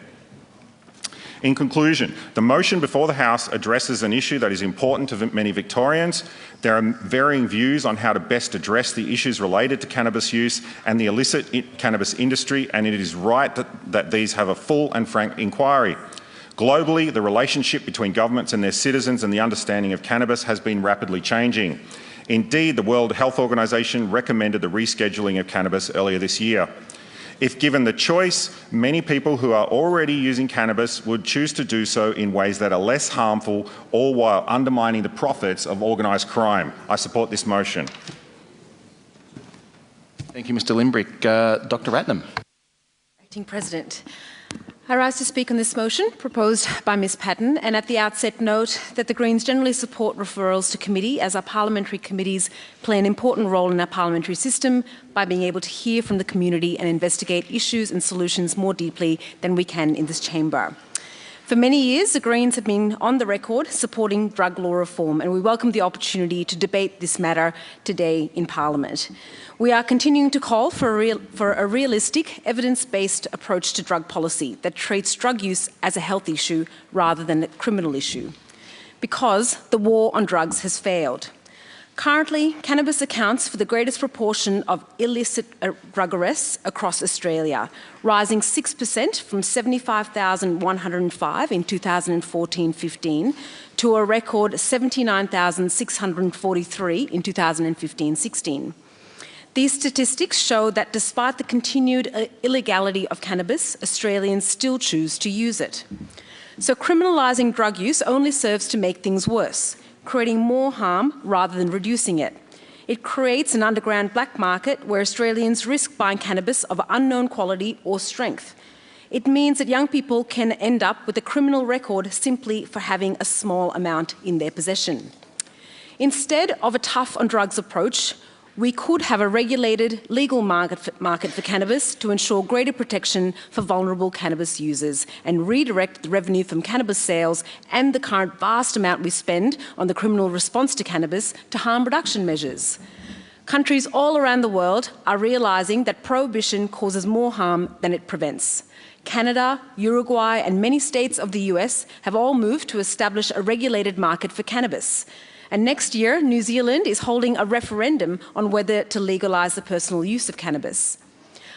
In conclusion, the motion before the House addresses an issue that is important to many Victorians. There are varying views on how to best address the issues related to cannabis use and the illicit cannabis industry, and it is right that these have a full and frank inquiry. Globally, the relationship between governments and their citizens and the understanding of cannabis has been rapidly changing. Indeed, the World Health Organization recommended the rescheduling of cannabis earlier this year. If given the choice, many people who are already using cannabis would choose to do so in ways that are less harmful, all while undermining the profits of organised crime. I support this motion. Thank you, Mr Limbrick. Dr Ratnam. Acting President. I rise to speak on this motion proposed by Ms Patton, and at the outset note that the Greens generally support referrals to committee, as our parliamentary committees play an important role in our parliamentary system by being able to hear from the community and investigate issues and solutions more deeply than we can in this chamber. For many years, the Greens have been on the record supporting drug law reform, and we welcome the opportunity to debate this matter today in Parliament. We are continuing to call for a realistic, evidence-based approach to drug policy that treats drug use as a health issue rather than a criminal issue, because the war on drugs has failed. Currently, cannabis accounts for the greatest proportion of illicit drug arrests across Australia, rising 6% from 75,105 in 2014-15 to a record 79,643 in 2015-16. These statistics show that despite the continued illegality of cannabis, Australians still choose to use it. So criminalising drug use only serves to make things worse, creating more harm rather than reducing it. It creates an underground black market where Australians risk buying cannabis of unknown quality or strength. It means that young people can end up with a criminal record simply for having a small amount in their possession. Instead of a tough on drugs approach, we could have a regulated legal market for cannabis to ensure greater protection for vulnerable cannabis users and redirect the revenue from cannabis sales and the current vast amount we spend on the criminal response to cannabis to harm reduction measures. Countries all around the world are realising that prohibition causes more harm than it prevents. Canada, Uruguay and many states of the US have all moved to establish a regulated market for cannabis. And next year, New Zealand is holding a referendum on whether to legalise the personal use of cannabis.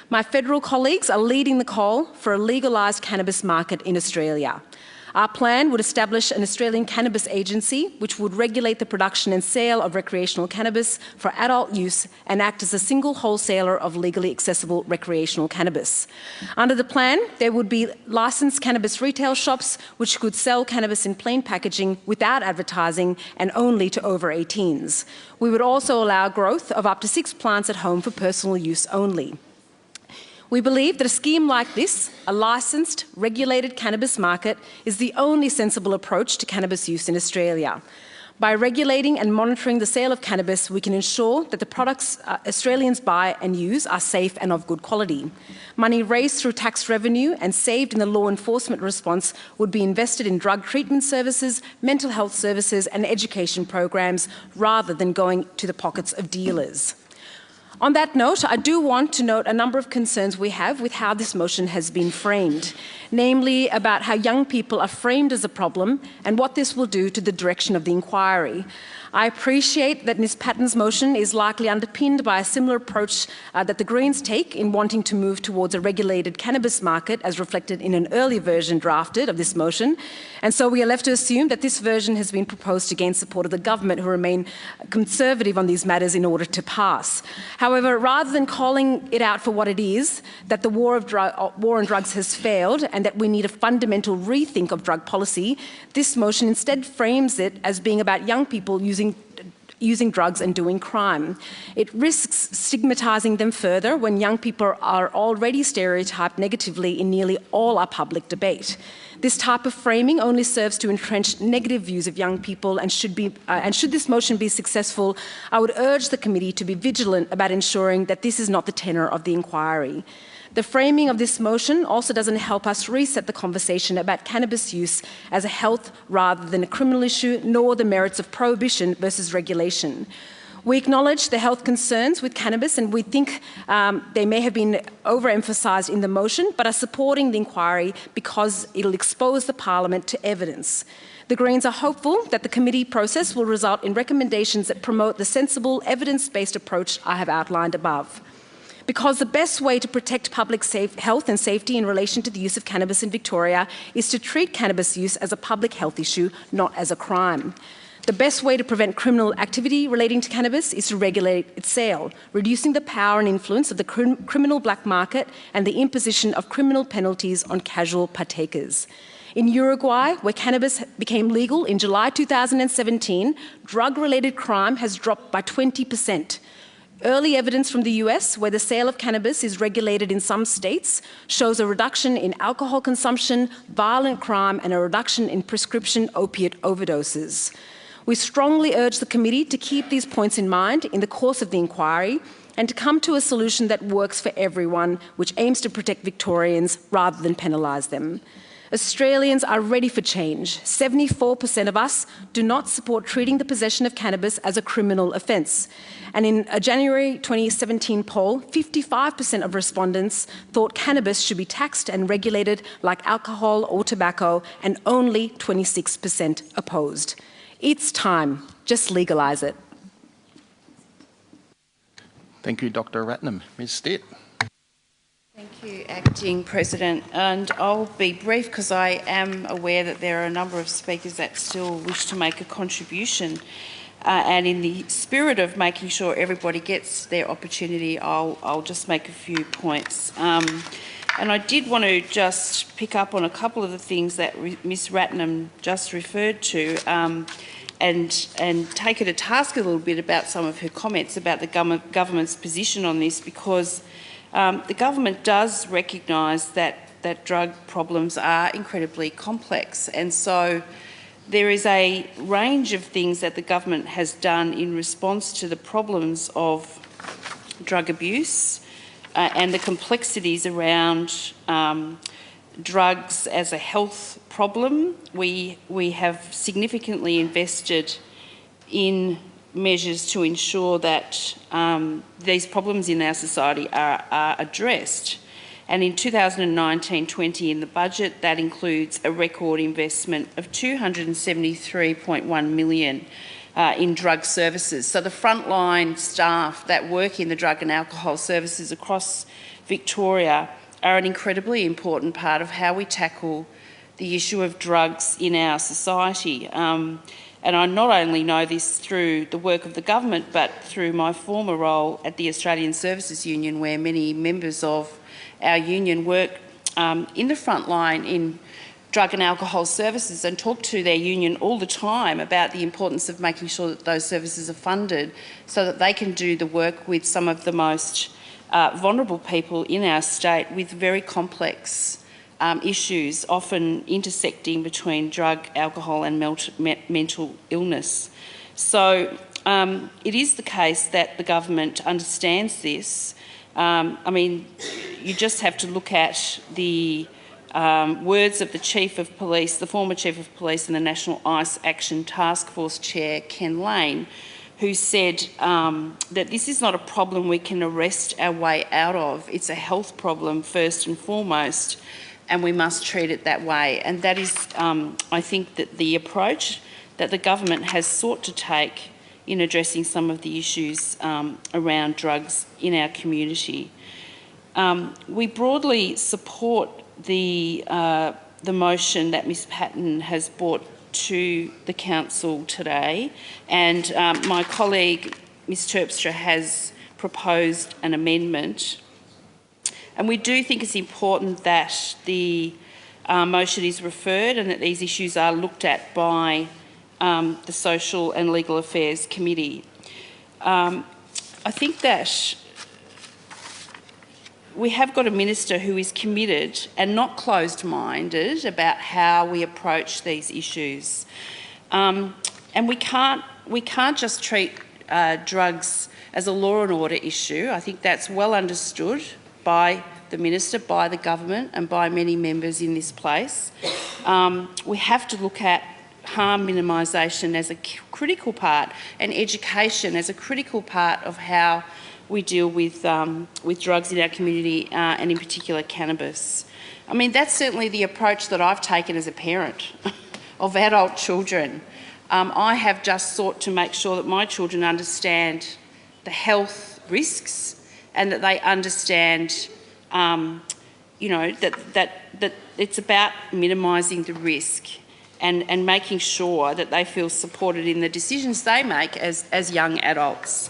My federal colleagues are leading the call for a legalised cannabis market in Australia. Our plan would establish an Australian cannabis agency which would regulate the production and sale of recreational cannabis for adult use and act as a single wholesaler of legally accessible recreational cannabis. Under the plan, there would be licensed cannabis retail shops which could sell cannabis in plain packaging without advertising and only to over 18s. We would also allow growth of up to 6 plants at home for personal use only. We believe that a scheme like this, a licensed, regulated cannabis market, is the only sensible approach to cannabis use in Australia. By regulating and monitoring the sale of cannabis, we can ensure that the products Australians buy and use are safe and of good quality. Money raised through tax revenue and saved in the law enforcement response would be invested in drug treatment services, mental health services and education programs rather than going to the pockets of dealers. On that note, I do want to note a number of concerns we have with how this motion has been framed, namely about how young people are framed as a problem and what this will do to the direction of the inquiry. I appreciate that Ms Patton's motion is likely underpinned by a similar approach that the Greens take in wanting to move towards a regulated cannabis market as reflected in an earlier version drafted of this motion. And so we are left to assume that this version has been proposed to gain support of the government, who remain conservative on these matters in order to pass. However, rather than calling it out for what it is, that the war on drugs has failed and that we need a fundamental rethink of drug policy, this motion instead frames it as being about young people using drugs and doing crime. It risks stigmatising them further when young people are already stereotyped negatively in nearly all our public debate. This type of framing only serves to entrench negative views of young people, and should this motion be successful, I would urge the committee to be vigilant about ensuring that this is not the tenor of the inquiry. The framing of this motion also doesn't help us reset the conversation about cannabis use as a health rather than a criminal issue, nor the merits of prohibition versus regulation. We acknowledge the health concerns with cannabis, and we think they may have been overemphasised in the motion, but are supporting the inquiry because it'll expose the Parliament to evidence. The Greens are hopeful that the committee process will result in recommendations that promote the sensible, evidence-based approach I have outlined above. Because the best way to protect public health and safety in relation to the use of cannabis in Victoria is to treat cannabis use as a public health issue, not as a crime. The best way to prevent criminal activity relating to cannabis is to regulate its sale, reducing the power and influence of the criminal black market and the imposition of criminal penalties on casual partakers. In Uruguay, where cannabis became legal in July 2017, drug-related crime has dropped by 20%. Early evidence from the US, where the sale of cannabis is regulated in some states, shows a reduction in alcohol consumption, violent crime, and a reduction in prescription opiate overdoses. We strongly urge the committee to keep these points in mind in the course of the inquiry and to come to a solution that works for everyone, which aims to protect Victorians rather than penalise them. Australians are ready for change. 74% of us do not support treating the possession of cannabis as a criminal offence. And in a January 2017 poll, 55% of respondents thought cannabis should be taxed and regulated like alcohol or tobacco, and only 26% opposed. It's time. Just legalise it. Thank you, Dr Ratnam. Ms Stitt. Thank you, Acting President. And I'll be brief because I am aware that there are a number of speakers that still wish to make a contribution. And in the spirit of making sure everybody gets their opportunity, I'll just make a few points. And I did want to just pick up on a couple of the things that Ms Ratnam just referred to, and take her to task a little bit about some of her comments about the government's position on this, because the government does recognise that drug problems are incredibly complex, and so there is a range of things that the government has done in response to the problems of drug abuse and the complexities around drugs as a health problem. We have significantly invested in measures to ensure that these problems in our society are addressed. And in 2019-20 in the budget, that includes a record investment of $273.1 million in drug services. So the frontline staff that work in the drug and alcohol services across Victoria are an incredibly important part of how we tackle the issue of drugs in our society. And I not only know this through the work of the government, but through my former role at the Australian Services Union, where many members of our union work in the front line in drug and alcohol services and talk to their union all the time about the importance of making sure that those services are funded so that they can do the work with some of the most vulnerable people in our state with very complex issues, often intersecting between drug, alcohol and mental illness. So it is the case that the government understands this. I mean, you just have to look at the words of the Chief of Police, the former Chief of Police and the National Ice Action Task Force Chair, Ken Lane, who said that this is not a problem we can arrest our way out of. It's a health problem first and foremost, and we must treat it that way. And that is, I think, that the approach that the government has sought to take in addressing some of the issues around drugs in our community. We broadly support the motion that Ms Patton has brought to the Council today, and my colleague Ms Terpstra has proposed an amendment. And we do think it's important that the motion is referred and that these issues are looked at by the Social and Legal Affairs Committee. I think that we have got a minister who is committed and not closed-minded about how we approach these issues. And we can't just treat drugs as a law and order issue. I think that's well understood by the minister, by the government and by many members in this place. We have to look at harm minimisation as a critical part and education as a critical part of how we deal with drugs in our community and in particular cannabis. I mean, that's certainly the approach that I've taken as a parent of adult children. I have just sought to make sure that my children understand the health risks and that they understand, you know, that it's about minimising the risk and making sure that they feel supported in the decisions they make as young adults.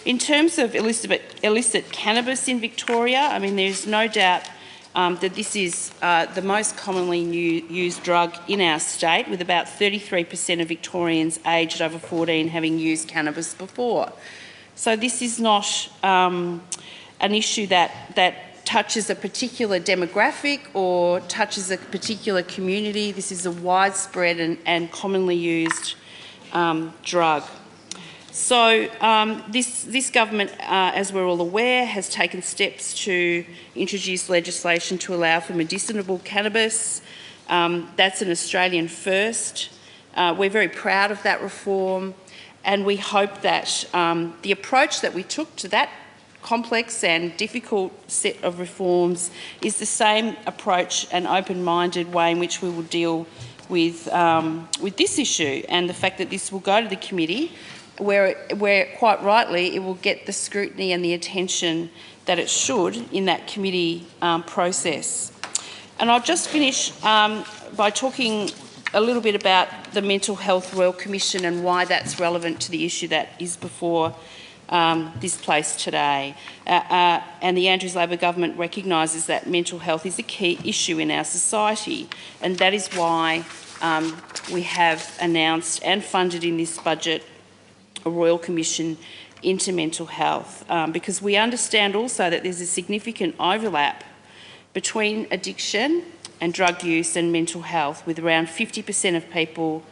In terms of illicit cannabis in Victoria, I mean, there's no doubt that this is the most commonly used drug in our state, with about 33% of Victorians aged over 14 having used cannabis before. So this is not an issue that touches a particular demographic or touches a particular community. This is a widespread and commonly used drug. So this government, as we're all aware, has taken steps to introduce legislation to allow for medicinal cannabis. That's an Australian first. We're very proud of that reform, and we hope that the approach that we took to that complex and difficult set of reforms is the same approach and open-minded way in which we will deal with this issue, and the fact that this will go to the committee where quite rightly it will get the scrutiny and the attention that it should in that committee process. And I'll just finish by talking a little bit about the Mental Health Royal Commission and why that's relevant to the issue that is before this place today. And the Andrews Labor government recognises that mental health is a key issue in our society, and that is why we have announced and funded in this budget a Royal Commission into mental health, because we understand also that there's a significant overlap between addiction and drug use and mental health, with around 50% of people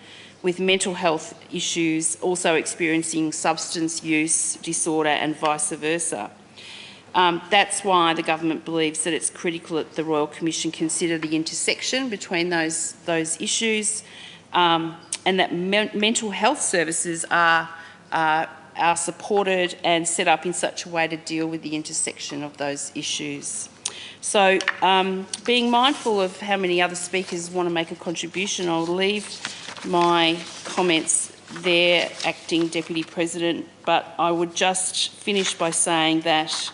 with mental health issues also experiencing substance use disorder and vice versa. That's why the government believes that it's critical that the Royal Commission consider the intersection between those issues, and that mental health services are supported and set up in such a way to deal with the intersection of those issues. So, being mindful of how many other speakers want to make a contribution, I'll leave my comments there, Acting Deputy President, but I would just finish by saying that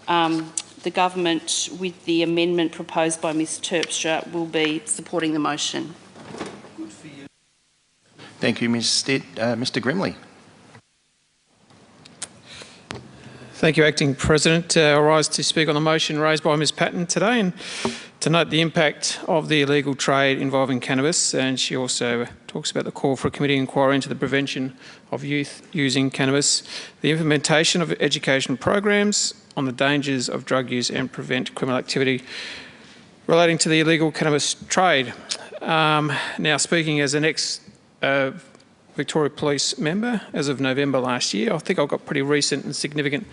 the government, with the amendment proposed by Ms Terpstra, will be supporting the motion. Thank you, Ms Stitt. Mr Grimley. Thank you, Acting President. I rise to speak on the motion raised by Ms Patton today and to note the impact of the illegal trade involving cannabis, and she also talks about the call for a committee inquiry into the prevention of youth using cannabis, the implementation of education programs on the dangers of drug use and prevent criminal activity relating to the illegal cannabis trade. Now, speaking as an ex-Victoria Police member as of November last year, I think I've got pretty recent and significant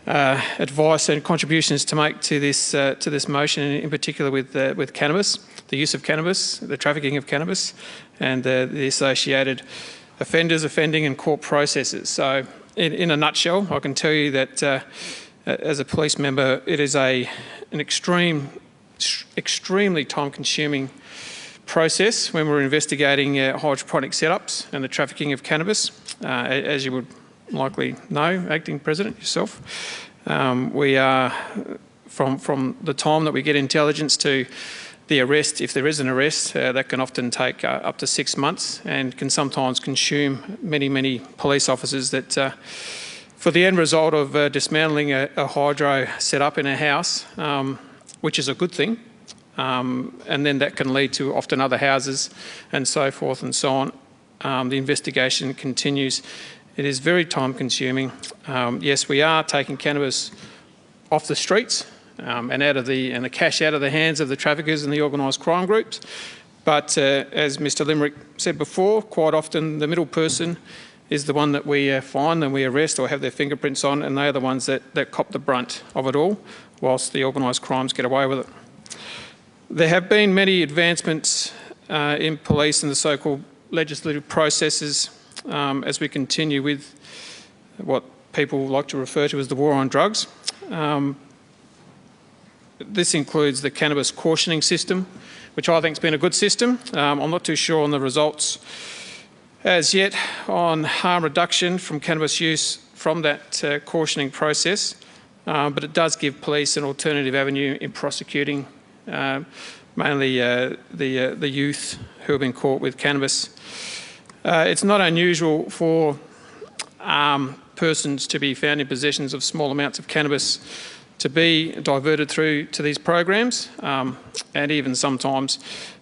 advice and contributions to make to this motion, in particular with cannabis, the use of cannabis, the trafficking of cannabis, and the associated offenders, offending and court processes. So, in a nutshell, I can tell you that as a police member, it is an extremely time-consuming process when we're investigating hydroponic setups and the trafficking of cannabis, as you would likely know, Acting President, yourself. We are, from the time that we get intelligence to the arrest, if there is an arrest, that can often take up to 6 months and can sometimes consume many police officers that, for the end result of dismantling a hydro setup in a house, which is a good thing, and then that can lead to often other houses and so forth and so on. The investigation continues. It is very time consuming. Yes, we are taking cannabis off the streets and the cash out of the hands of the traffickers and the organised crime groups. But as Mr Limerick said before, quite often the middle person is the one that we find and we arrest or have their fingerprints on, and they are the ones that cop the brunt of it all, whilst the organised crimes get away with it. There have been many advancements in police and the so-called legislative processes as we continue with what people like to refer to as the war on drugs. This includes the cannabis cautioning system, which I think has been a good system. I'm not too sure on the results as yet on harm reduction from cannabis use from that cautioning process, but it does give police an alternative avenue in prosecuting mainly the youth who have been caught with cannabis. It's not unusual for persons to be found in possession of small amounts of cannabis to be diverted through to these programs, and even sometimes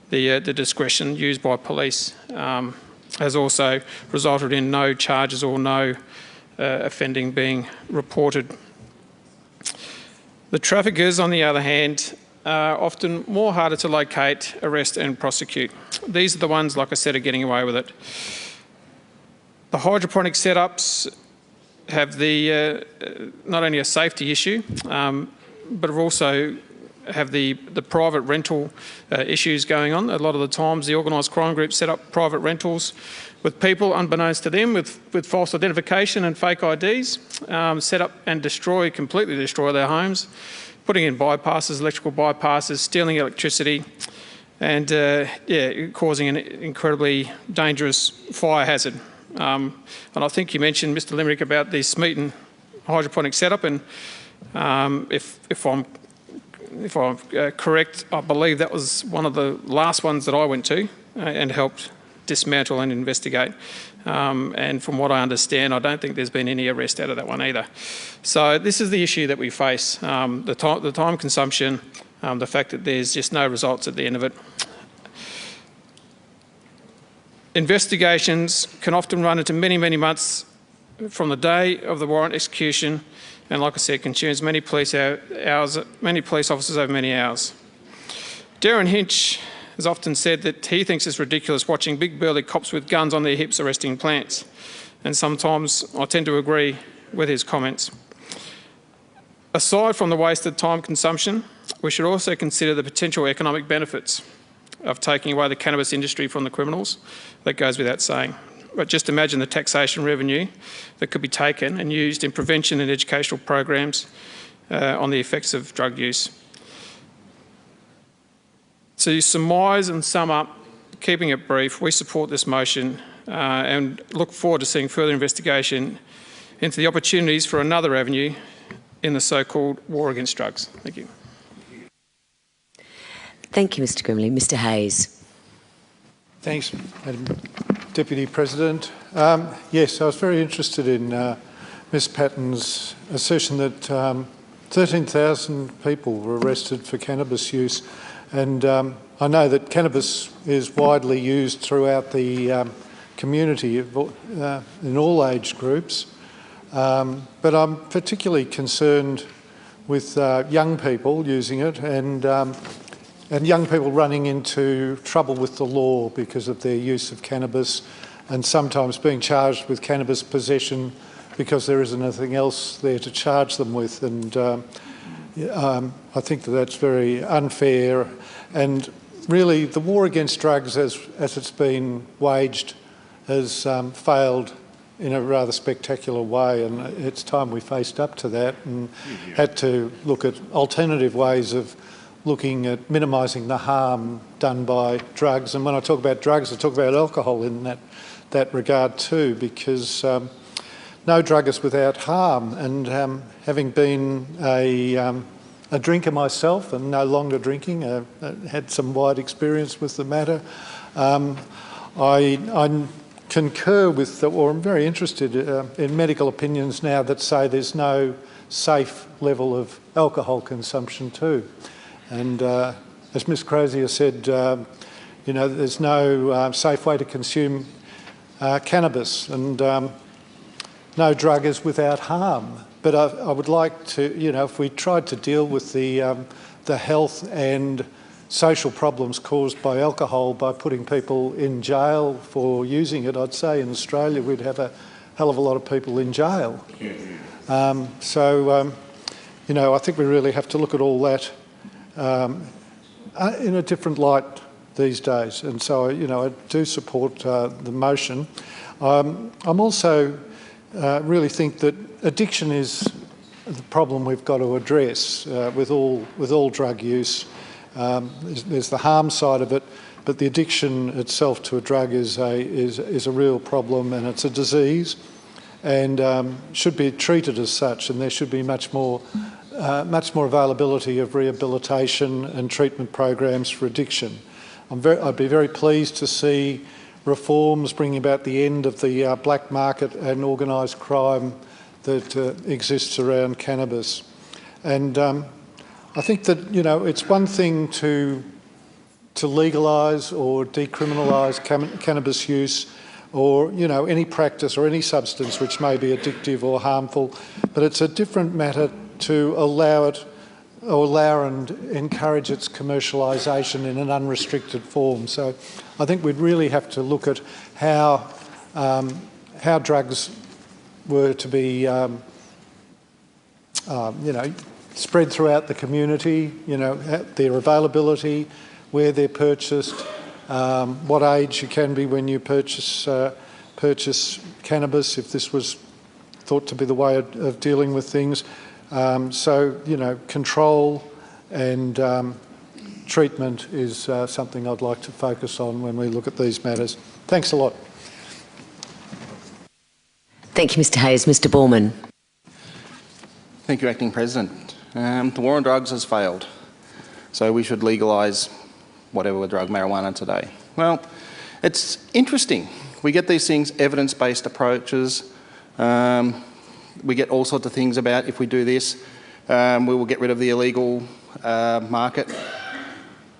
the discretion used by police has also resulted in no charges or no offending being reported. The traffickers, on the other hand, are often more harder to locate, arrest and prosecute. These are the ones, like I said, are getting away with it. The hydroponic setups have not only a safety issue, but also have the private rental issues going on. A lot of the times the organised crime groups set up private rentals with people, unbeknownst to them, with false identification and fake IDs, set up and completely destroy their homes, putting in bypasses, electrical bypasses, stealing electricity, and causing an incredibly dangerous fire hazard. And I think you mentioned, Mr Limerick, about the Smeaton hydroponic setup, and if I'm correct, I believe that was one of the last ones that I went to and helped dismantle and investigate. And from what I understand, I don't think there's been any arrest out of that one either. So this is the issue that we face, the time consumption, the fact that there's just no results at the end of it. Investigations can often run into many months from the day of the warrant execution, and like I said, consumes many police officers over many hours. Darren Hinch has often said that he thinks it's ridiculous watching big burly cops with guns on their hips arresting plants, and sometimes I tend to agree with his comments. Aside from the wasted time consumption, we should also consider the potential economic benefits of taking away the cannabis industry from the criminals. That goes without saying. But just imagine the taxation revenue that could be taken and used in prevention and educational programs on the effects of drug use. To surmise and sum up, keeping it brief, we support this motion and look forward to seeing further investigation into the opportunities for another avenue in the so-called war against drugs. Thank you. Thank you, Mr Grimley. Mr Hayes. Thanks, Madam Deputy President. Yes, I was very interested in Ms Patton's assertion that 13,000 people were arrested for cannabis use, and I know that cannabis is widely used throughout the community in all age groups. But I'm particularly concerned with young people using it and young people running into trouble with the law because of their use of cannabis and sometimes being charged with cannabis possession because there isn't anything else there to charge them with. And I think that that's very unfair. And really, the war against drugs as it's been waged has failed in a rather spectacular way, and it's time we faced up to that and had to look at alternative ways of looking at minimising the harm done by drugs. And when I talk about drugs, I talk about alcohol in that regard too, because no drug is without harm. And having been a drinker myself and no longer drinking, I had some wide experience with the matter. I concur with, or I'm very interested in medical opinions now that say there's no safe level of alcohol consumption too. And as Ms Crozier said, there's no safe way to consume cannabis, and no drug is without harm. But I would like to, if we tried to deal with the health and social problems caused by alcohol by putting people in jail for using it, I'd say in Australia we'd have a hell of a lot of people in jail. I think we really have to look at all that in a different light these days. And so, I do support the motion. I'm also really think that addiction is the problem we've got to address with all drug use. There's the harm side of it, but the addiction itself to a drug is a real problem, and it's a disease, and should be treated as such. And there should be much more availability of rehabilitation and treatment programs for addiction. I'd be very pleased to see reforms bringing about the end of the black market and organised crime that exists around cannabis. And I think that, it's one thing to legalise or decriminalise cannabis use or, any practice or any substance which may be addictive or harmful, but it's a different matter to allow and encourage its commercialisation in an unrestricted form. So I think we'd really have to look at how drugs were to be, spread throughout the community, their availability, where they're purchased, what age you can be when you purchase cannabis, if this was thought to be the way of dealing with things. Control and treatment is something I'd like to focus on when we look at these matters. Thanks a lot. Thank you, Mr Hayes. Mr Borman. Thank you, Acting President. The war on drugs has failed, so we should legalise whatever drug, marijuana, today. Well, it's interesting. We get these things, evidence-based approaches. We get all sorts of things about if we do this, we will get rid of the illegal market.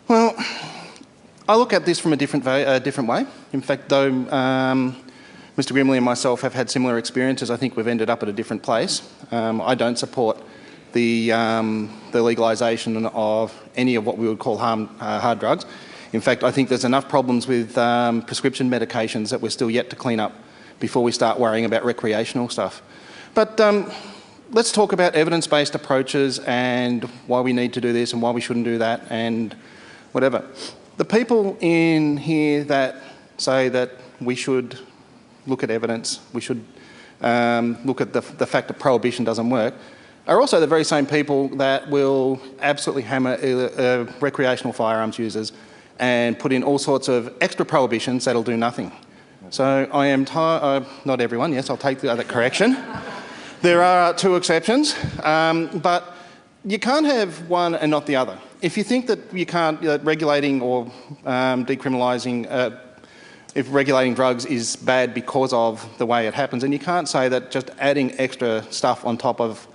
Well, I look at this from a different way. In fact, though Mr Grimley and myself have had similar experiences, I think we've ended up at a different place. I don't support the legalisation of any of what we would call hard drugs. In fact, I think there's enough problems with prescription medications that we're still yet to clean up before we start worrying about recreational stuff. But let's talk about evidence-based approaches and why we need to do this and why we shouldn't do that and whatever. The people in here that say that we should look at evidence, we should look at the fact that prohibition doesn't work, are also the very same people that will absolutely hammer recreational firearms users and put in all sorts of extra prohibitions that'll do nothing. So I am not everyone, yes, I'll take that correction. There are two exceptions, but you can't have one and not the other. If you think that you can't, regulating or decriminalising, if regulating drugs is bad because of the way it happens, then you can't say that just adding extra stuff on top of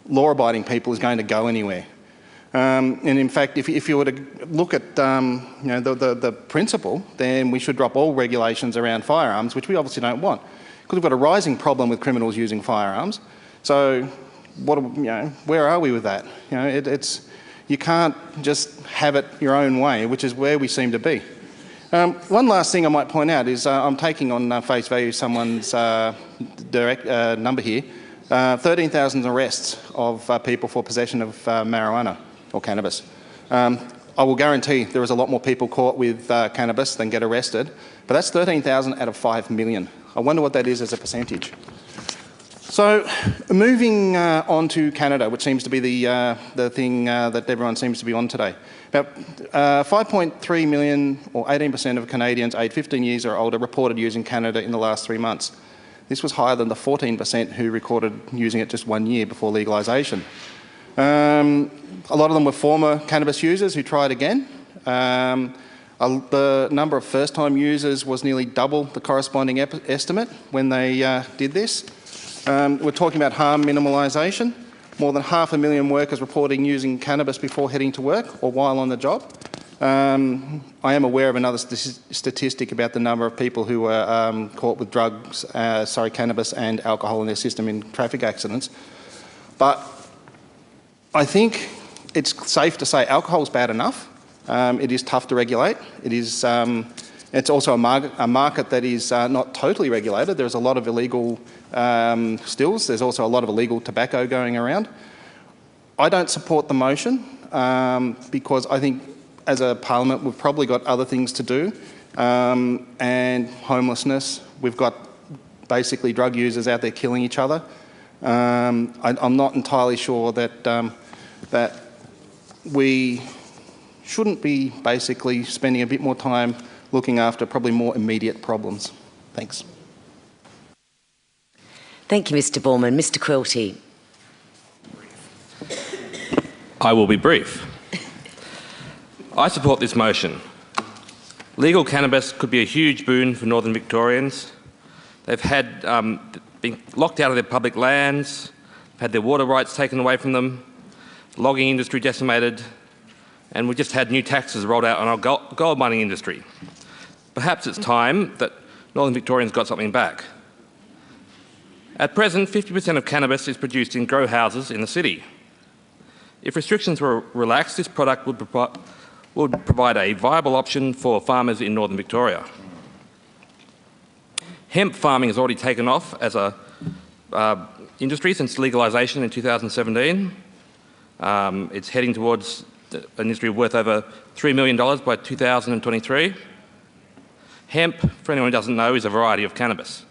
law-abiding people is going to go anywhere. And in fact, if you were to look at the principle, then we should drop all regulations around firearms, which we obviously don't want, because we've got a rising problem with criminals using firearms. So, where are we with that? You can't just have it your own way, which is where we seem to be. One last thing I might point out is I'm taking on face value someone's direct number here. 13,000 arrests of people for possession of marijuana or cannabis. I will guarantee there is a lot more people caught with cannabis than get arrested, but that's 13,000 out of 5 million. I wonder what that is as a percentage. So, moving on to Canada, which seems to be the thing that everyone seems to be on today. About 5.3 million, or 18% of Canadians aged 15 years or older, reported using Canada in the last 3 months. This was higher than the 14% who recorded using it just 1 year before legalisation. A lot of them were former cannabis users who tried again. The number of first-time users was nearly double the corresponding estimate when they did this. We're talking about harm minimalisation. More than 500,000 workers reporting using cannabis before heading to work or while on the job. I am aware of another statistic about the number of people who were caught with cannabis and alcohol in their system in traffic accidents. But I think it's safe to say alcohol is bad enough. It is tough to regulate. It's also a market that is not totally regulated. There's a lot of illegal stills. There's also a lot of illegal tobacco going around. I don't support the motion because I think as a parliament we've probably got other things to do, and homelessness. We've got basically drug users out there killing each other. I'm not entirely sure that we shouldn't be basically spending a bit more time looking after probably more immediate problems. Thanks. Thank you, Mr. Borman. Mr. Quilty. I will be brief. I support this motion. Legal cannabis could be a huge boon for Northern Victorians. They've had been locked out of their public lands, had their water rights taken away from them, the logging industry decimated, and we've just had new taxes rolled out on our gold mining industry. Perhaps it's time that Northern Victorians got something back. At present, 50% of cannabis is produced in grow houses in the city. If restrictions were relaxed, this product would provide a viable option for farmers in Northern Victoria. Hemp farming has already taken off as an industry since legalisation in 2017. It's heading towards an industry worth over $3 million by 2023. Hemp, for anyone who doesn't know, is a variety of cannabis.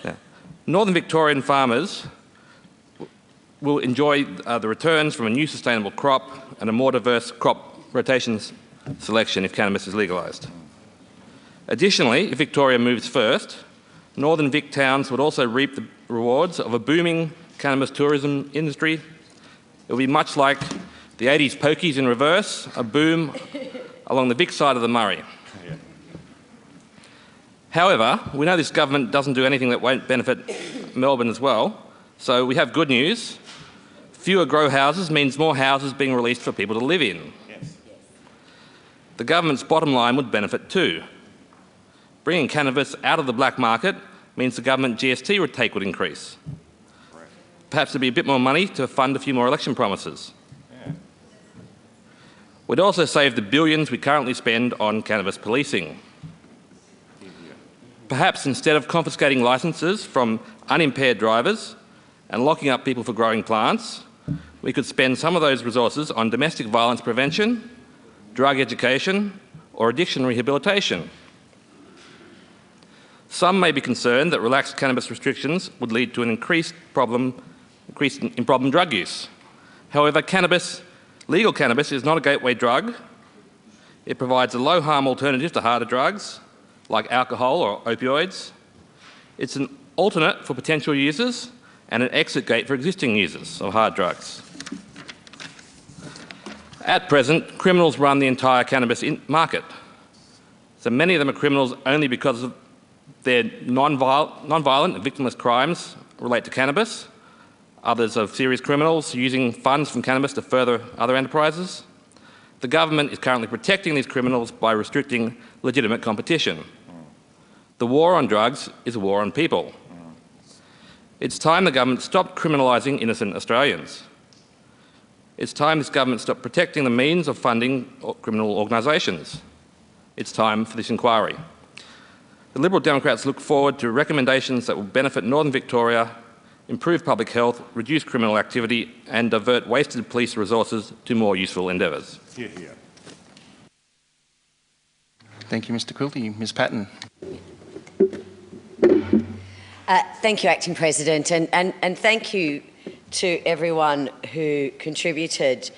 Now, Northern Victorian farmers will enjoy the returns from a new sustainable crop and a more diverse crop rotations selection if cannabis is legalised. Additionally, if Victoria moves first, Northern Vic towns would also reap the rewards of a booming cannabis tourism industry. It will be much like the 80s pokies in reverse, a boom along the Vic side of the Murray. However, we know this government doesn't do anything that won't benefit Melbourne as well, so we have good news. Fewer grow houses means more houses being released for people to live in. Yes. The government's bottom line would benefit too. Bringing cannabis out of the black market means the government GST take would increase. Right. Perhaps there'd be a bit more money to fund a few more election promises. Yeah. We'd also save the billions we currently spend on cannabis policing. Perhaps instead of confiscating licences from unimpaired drivers and locking up people for growing plants, we could spend some of those resources on domestic violence prevention, drug education, or addiction rehabilitation. Some may be concerned that relaxed cannabis restrictions would lead to an increase in problem drug use. However, legal cannabis is not a gateway drug. It provides a low-harm alternative to harder drugs, like alcohol or opioids. It's an alternate for potential users and an exit gate for existing users of hard drugs. At present, criminals run the entire cannabis market. So many of them are criminals only because of their non-violent and victimless crimes relate to cannabis. others of serious criminals using funds from cannabis to further other enterprises. The government is currently protecting these criminals by restricting legitimate competition. The war on drugs is a war on people. It's time the government stopped criminalising innocent Australians. It's time this government stopped protecting the means of funding criminal organisations. It's time for this inquiry. The Liberal Democrats look forward to recommendations that will benefit Northern Victoria, improve public health, reduce criminal activity and divert wasted police resources to more useful endeavours. Hear, hear. Thank you, Mr Quilty. Ms Patton. Thank you, Acting President, and thank you to everyone who contributed.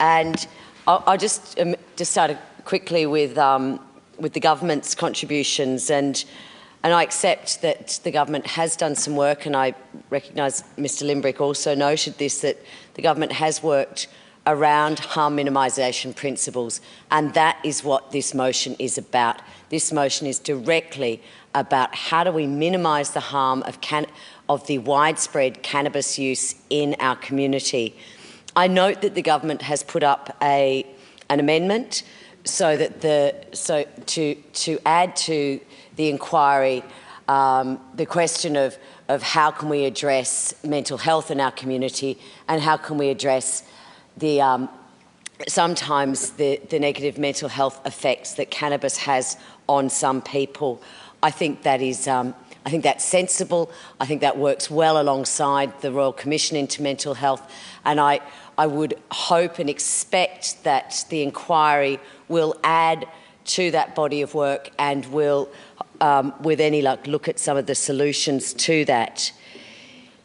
And I'll just start quickly with the government's contributions, and I accept that the government has done some work, and I recognise Mr Limbrick also noted this, that the government has worked around harm minimisation principles, and that is what this motion is about. This motion is directly about how do we minimise the harm of the widespread cannabis use in our community. I note that the government has put up an amendment so that to add to the inquiry the question of how can we address mental health in our community, and how can we address the sometimes the negative mental health effects that cannabis has on some people. I think that is I think that's sensible. I think that works well alongside the Royal Commission into Mental Health, and I would hope and expect that the inquiry will add to that body of work and will, with any luck, look at some of the solutions to that.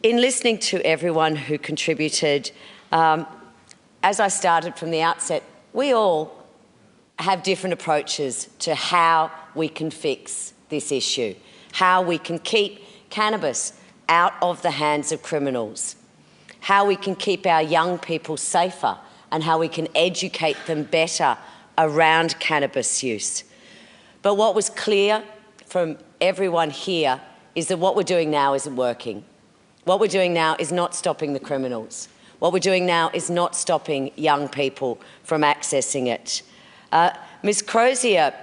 In listening to everyone who contributed, as I started from the outset, we all have different approaches to how we can fix this issue, how we can keep cannabis out of the hands of criminals, how we can keep our young people safer, and how we can educate them better around cannabis use. But what was clear from everyone here is that what we're doing now isn't working. What we're doing now is not stopping the criminals. What we're doing now is not stopping young people from accessing it. Ms Crozier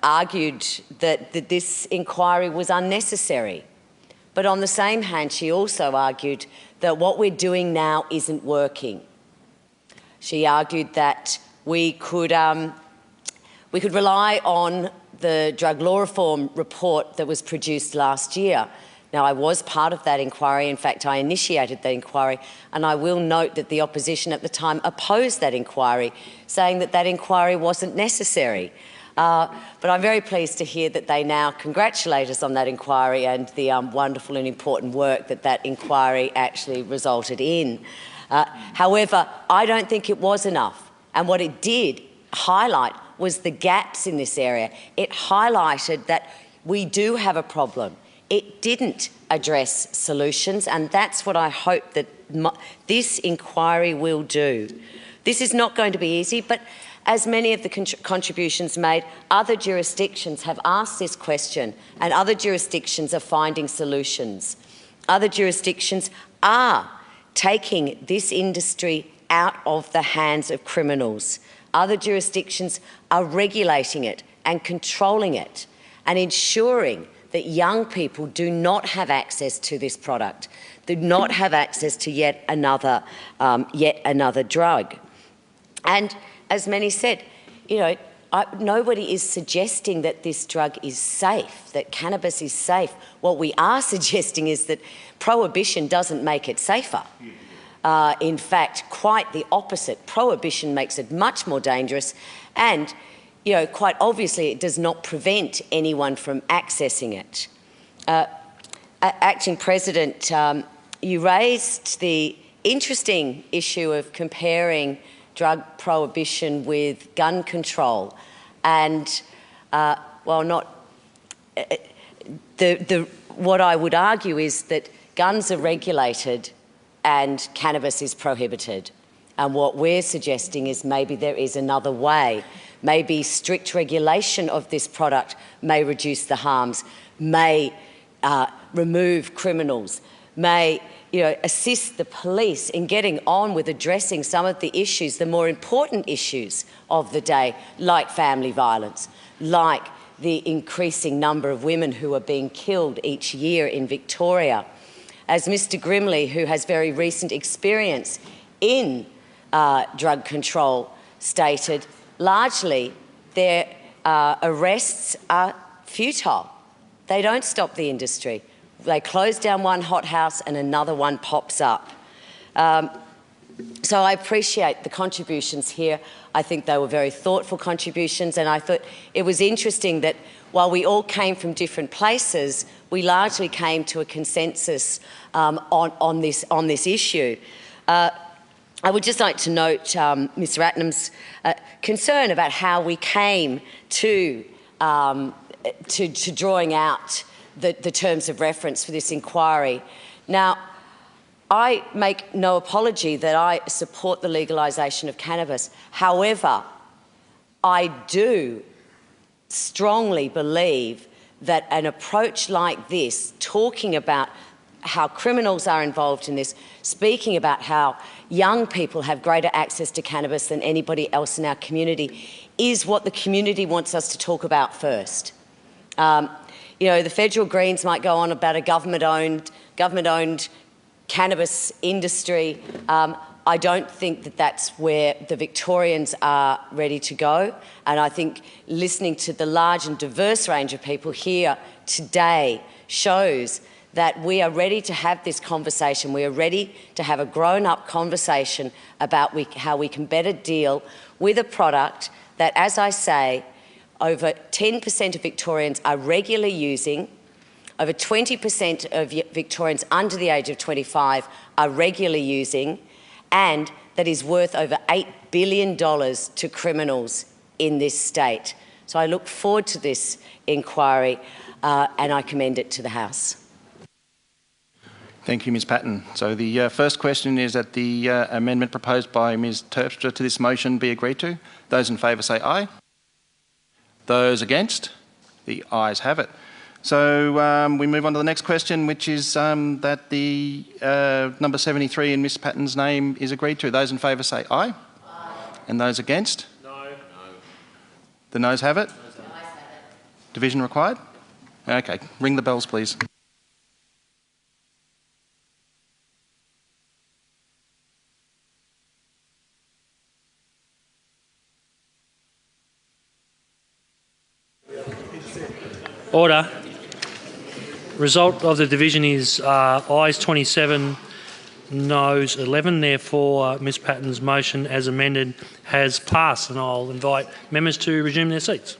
argued that this inquiry was unnecessary. But on the same hand, she also argued that what we're doing now isn't working. She argued that we could rely on the drug law reform report that was produced last year. Now, I was part of that inquiry. In fact, I initiated the inquiry, and I will note that the opposition at the time opposed that inquiry, saying that that inquiry wasn't necessary. But I'm very pleased to hear that they now congratulate us on that inquiry and the wonderful and important work that that inquiry actually resulted in. However, I don't think it was enough, and what it did highlight was the gaps in this area. It highlighted that we do have a problem. It didn't address solutions, and that's what I hope that this inquiry will do. This is not going to be easy, but as many of the contributions made, other jurisdictions have asked this question, and other jurisdictions are finding solutions. Other jurisdictions are taking this industry out of the hands of criminals. Other jurisdictions are regulating it and controlling it and ensuring that young people do not have access to this product, do not have access to yet another drug. And as many said, you know, nobody is suggesting that this drug is safe, that cannabis is safe. What we are suggesting is that prohibition doesn't make it safer. In fact, quite the opposite. Prohibition makes it much more dangerous, and you know, quite obviously it does not prevent anyone from accessing it. Acting President, you raised the interesting issue of comparing drug prohibition with gun control, and well, not what I would argue is that guns are regulated and cannabis is prohibited, and what we're suggesting is maybe there is another way. Maybe strict regulation of this product may reduce the harms, may remove criminals, may assist the police in getting on with addressing some of the issues, the more important issues of the day, like family violence, like the increasing number of women who are being killed each year in Victoria. As Mr. Grimley, who has very recent experience in drug control, stated, largely their arrests are futile. They don't stop the industry. They close down one hothouse and another one pops up. So I appreciate the contributions here. I think they were very thoughtful contributions, and I thought it was interesting that while we all came from different places, we largely came to a consensus on this issue. I would just like to note Mr. Ratnam's concern about how we came to drawing out the terms of reference for this inquiry. Now, I make no apology that I support the legalisation of cannabis. However, I do strongly believe that an approach like this, talking about how criminals are involved in this, speaking about how young people have greater access to cannabis than anybody else in our community, is what the community wants us to talk about first. The federal Greens might go on about a government-owned cannabis industry. I don't think that that's where the Victorians are ready to go, and I think listening to the large and diverse range of people here today shows that we are ready to have this conversation. We are ready to have a grown-up conversation about how we can better deal with a product that, as I say, over 10% of Victorians are regularly using, over 20% of Victorians under the age of 25 are regularly using, and that is worth over $8 billion to criminals in this state. So I look forward to this inquiry and I commend it to the House. Thank you, Ms Patton. So the first question is that the amendment proposed by Ms Terpstra to this motion be agreed to. Those in favour say aye. Those against? The ayes have it. So we move on to the next question, which is that the number 73 in Ms Patton's name is agreed to. Those in favour say aye. Aye. And those against? No. No. The noes have it? The ayes have it. Division required? Okay. Ring the bells, please. Order. Result of the division is ayes 27, noes 11. Therefore, Ms Patton's motion as amended has passed, and I'll invite members to resume their seats.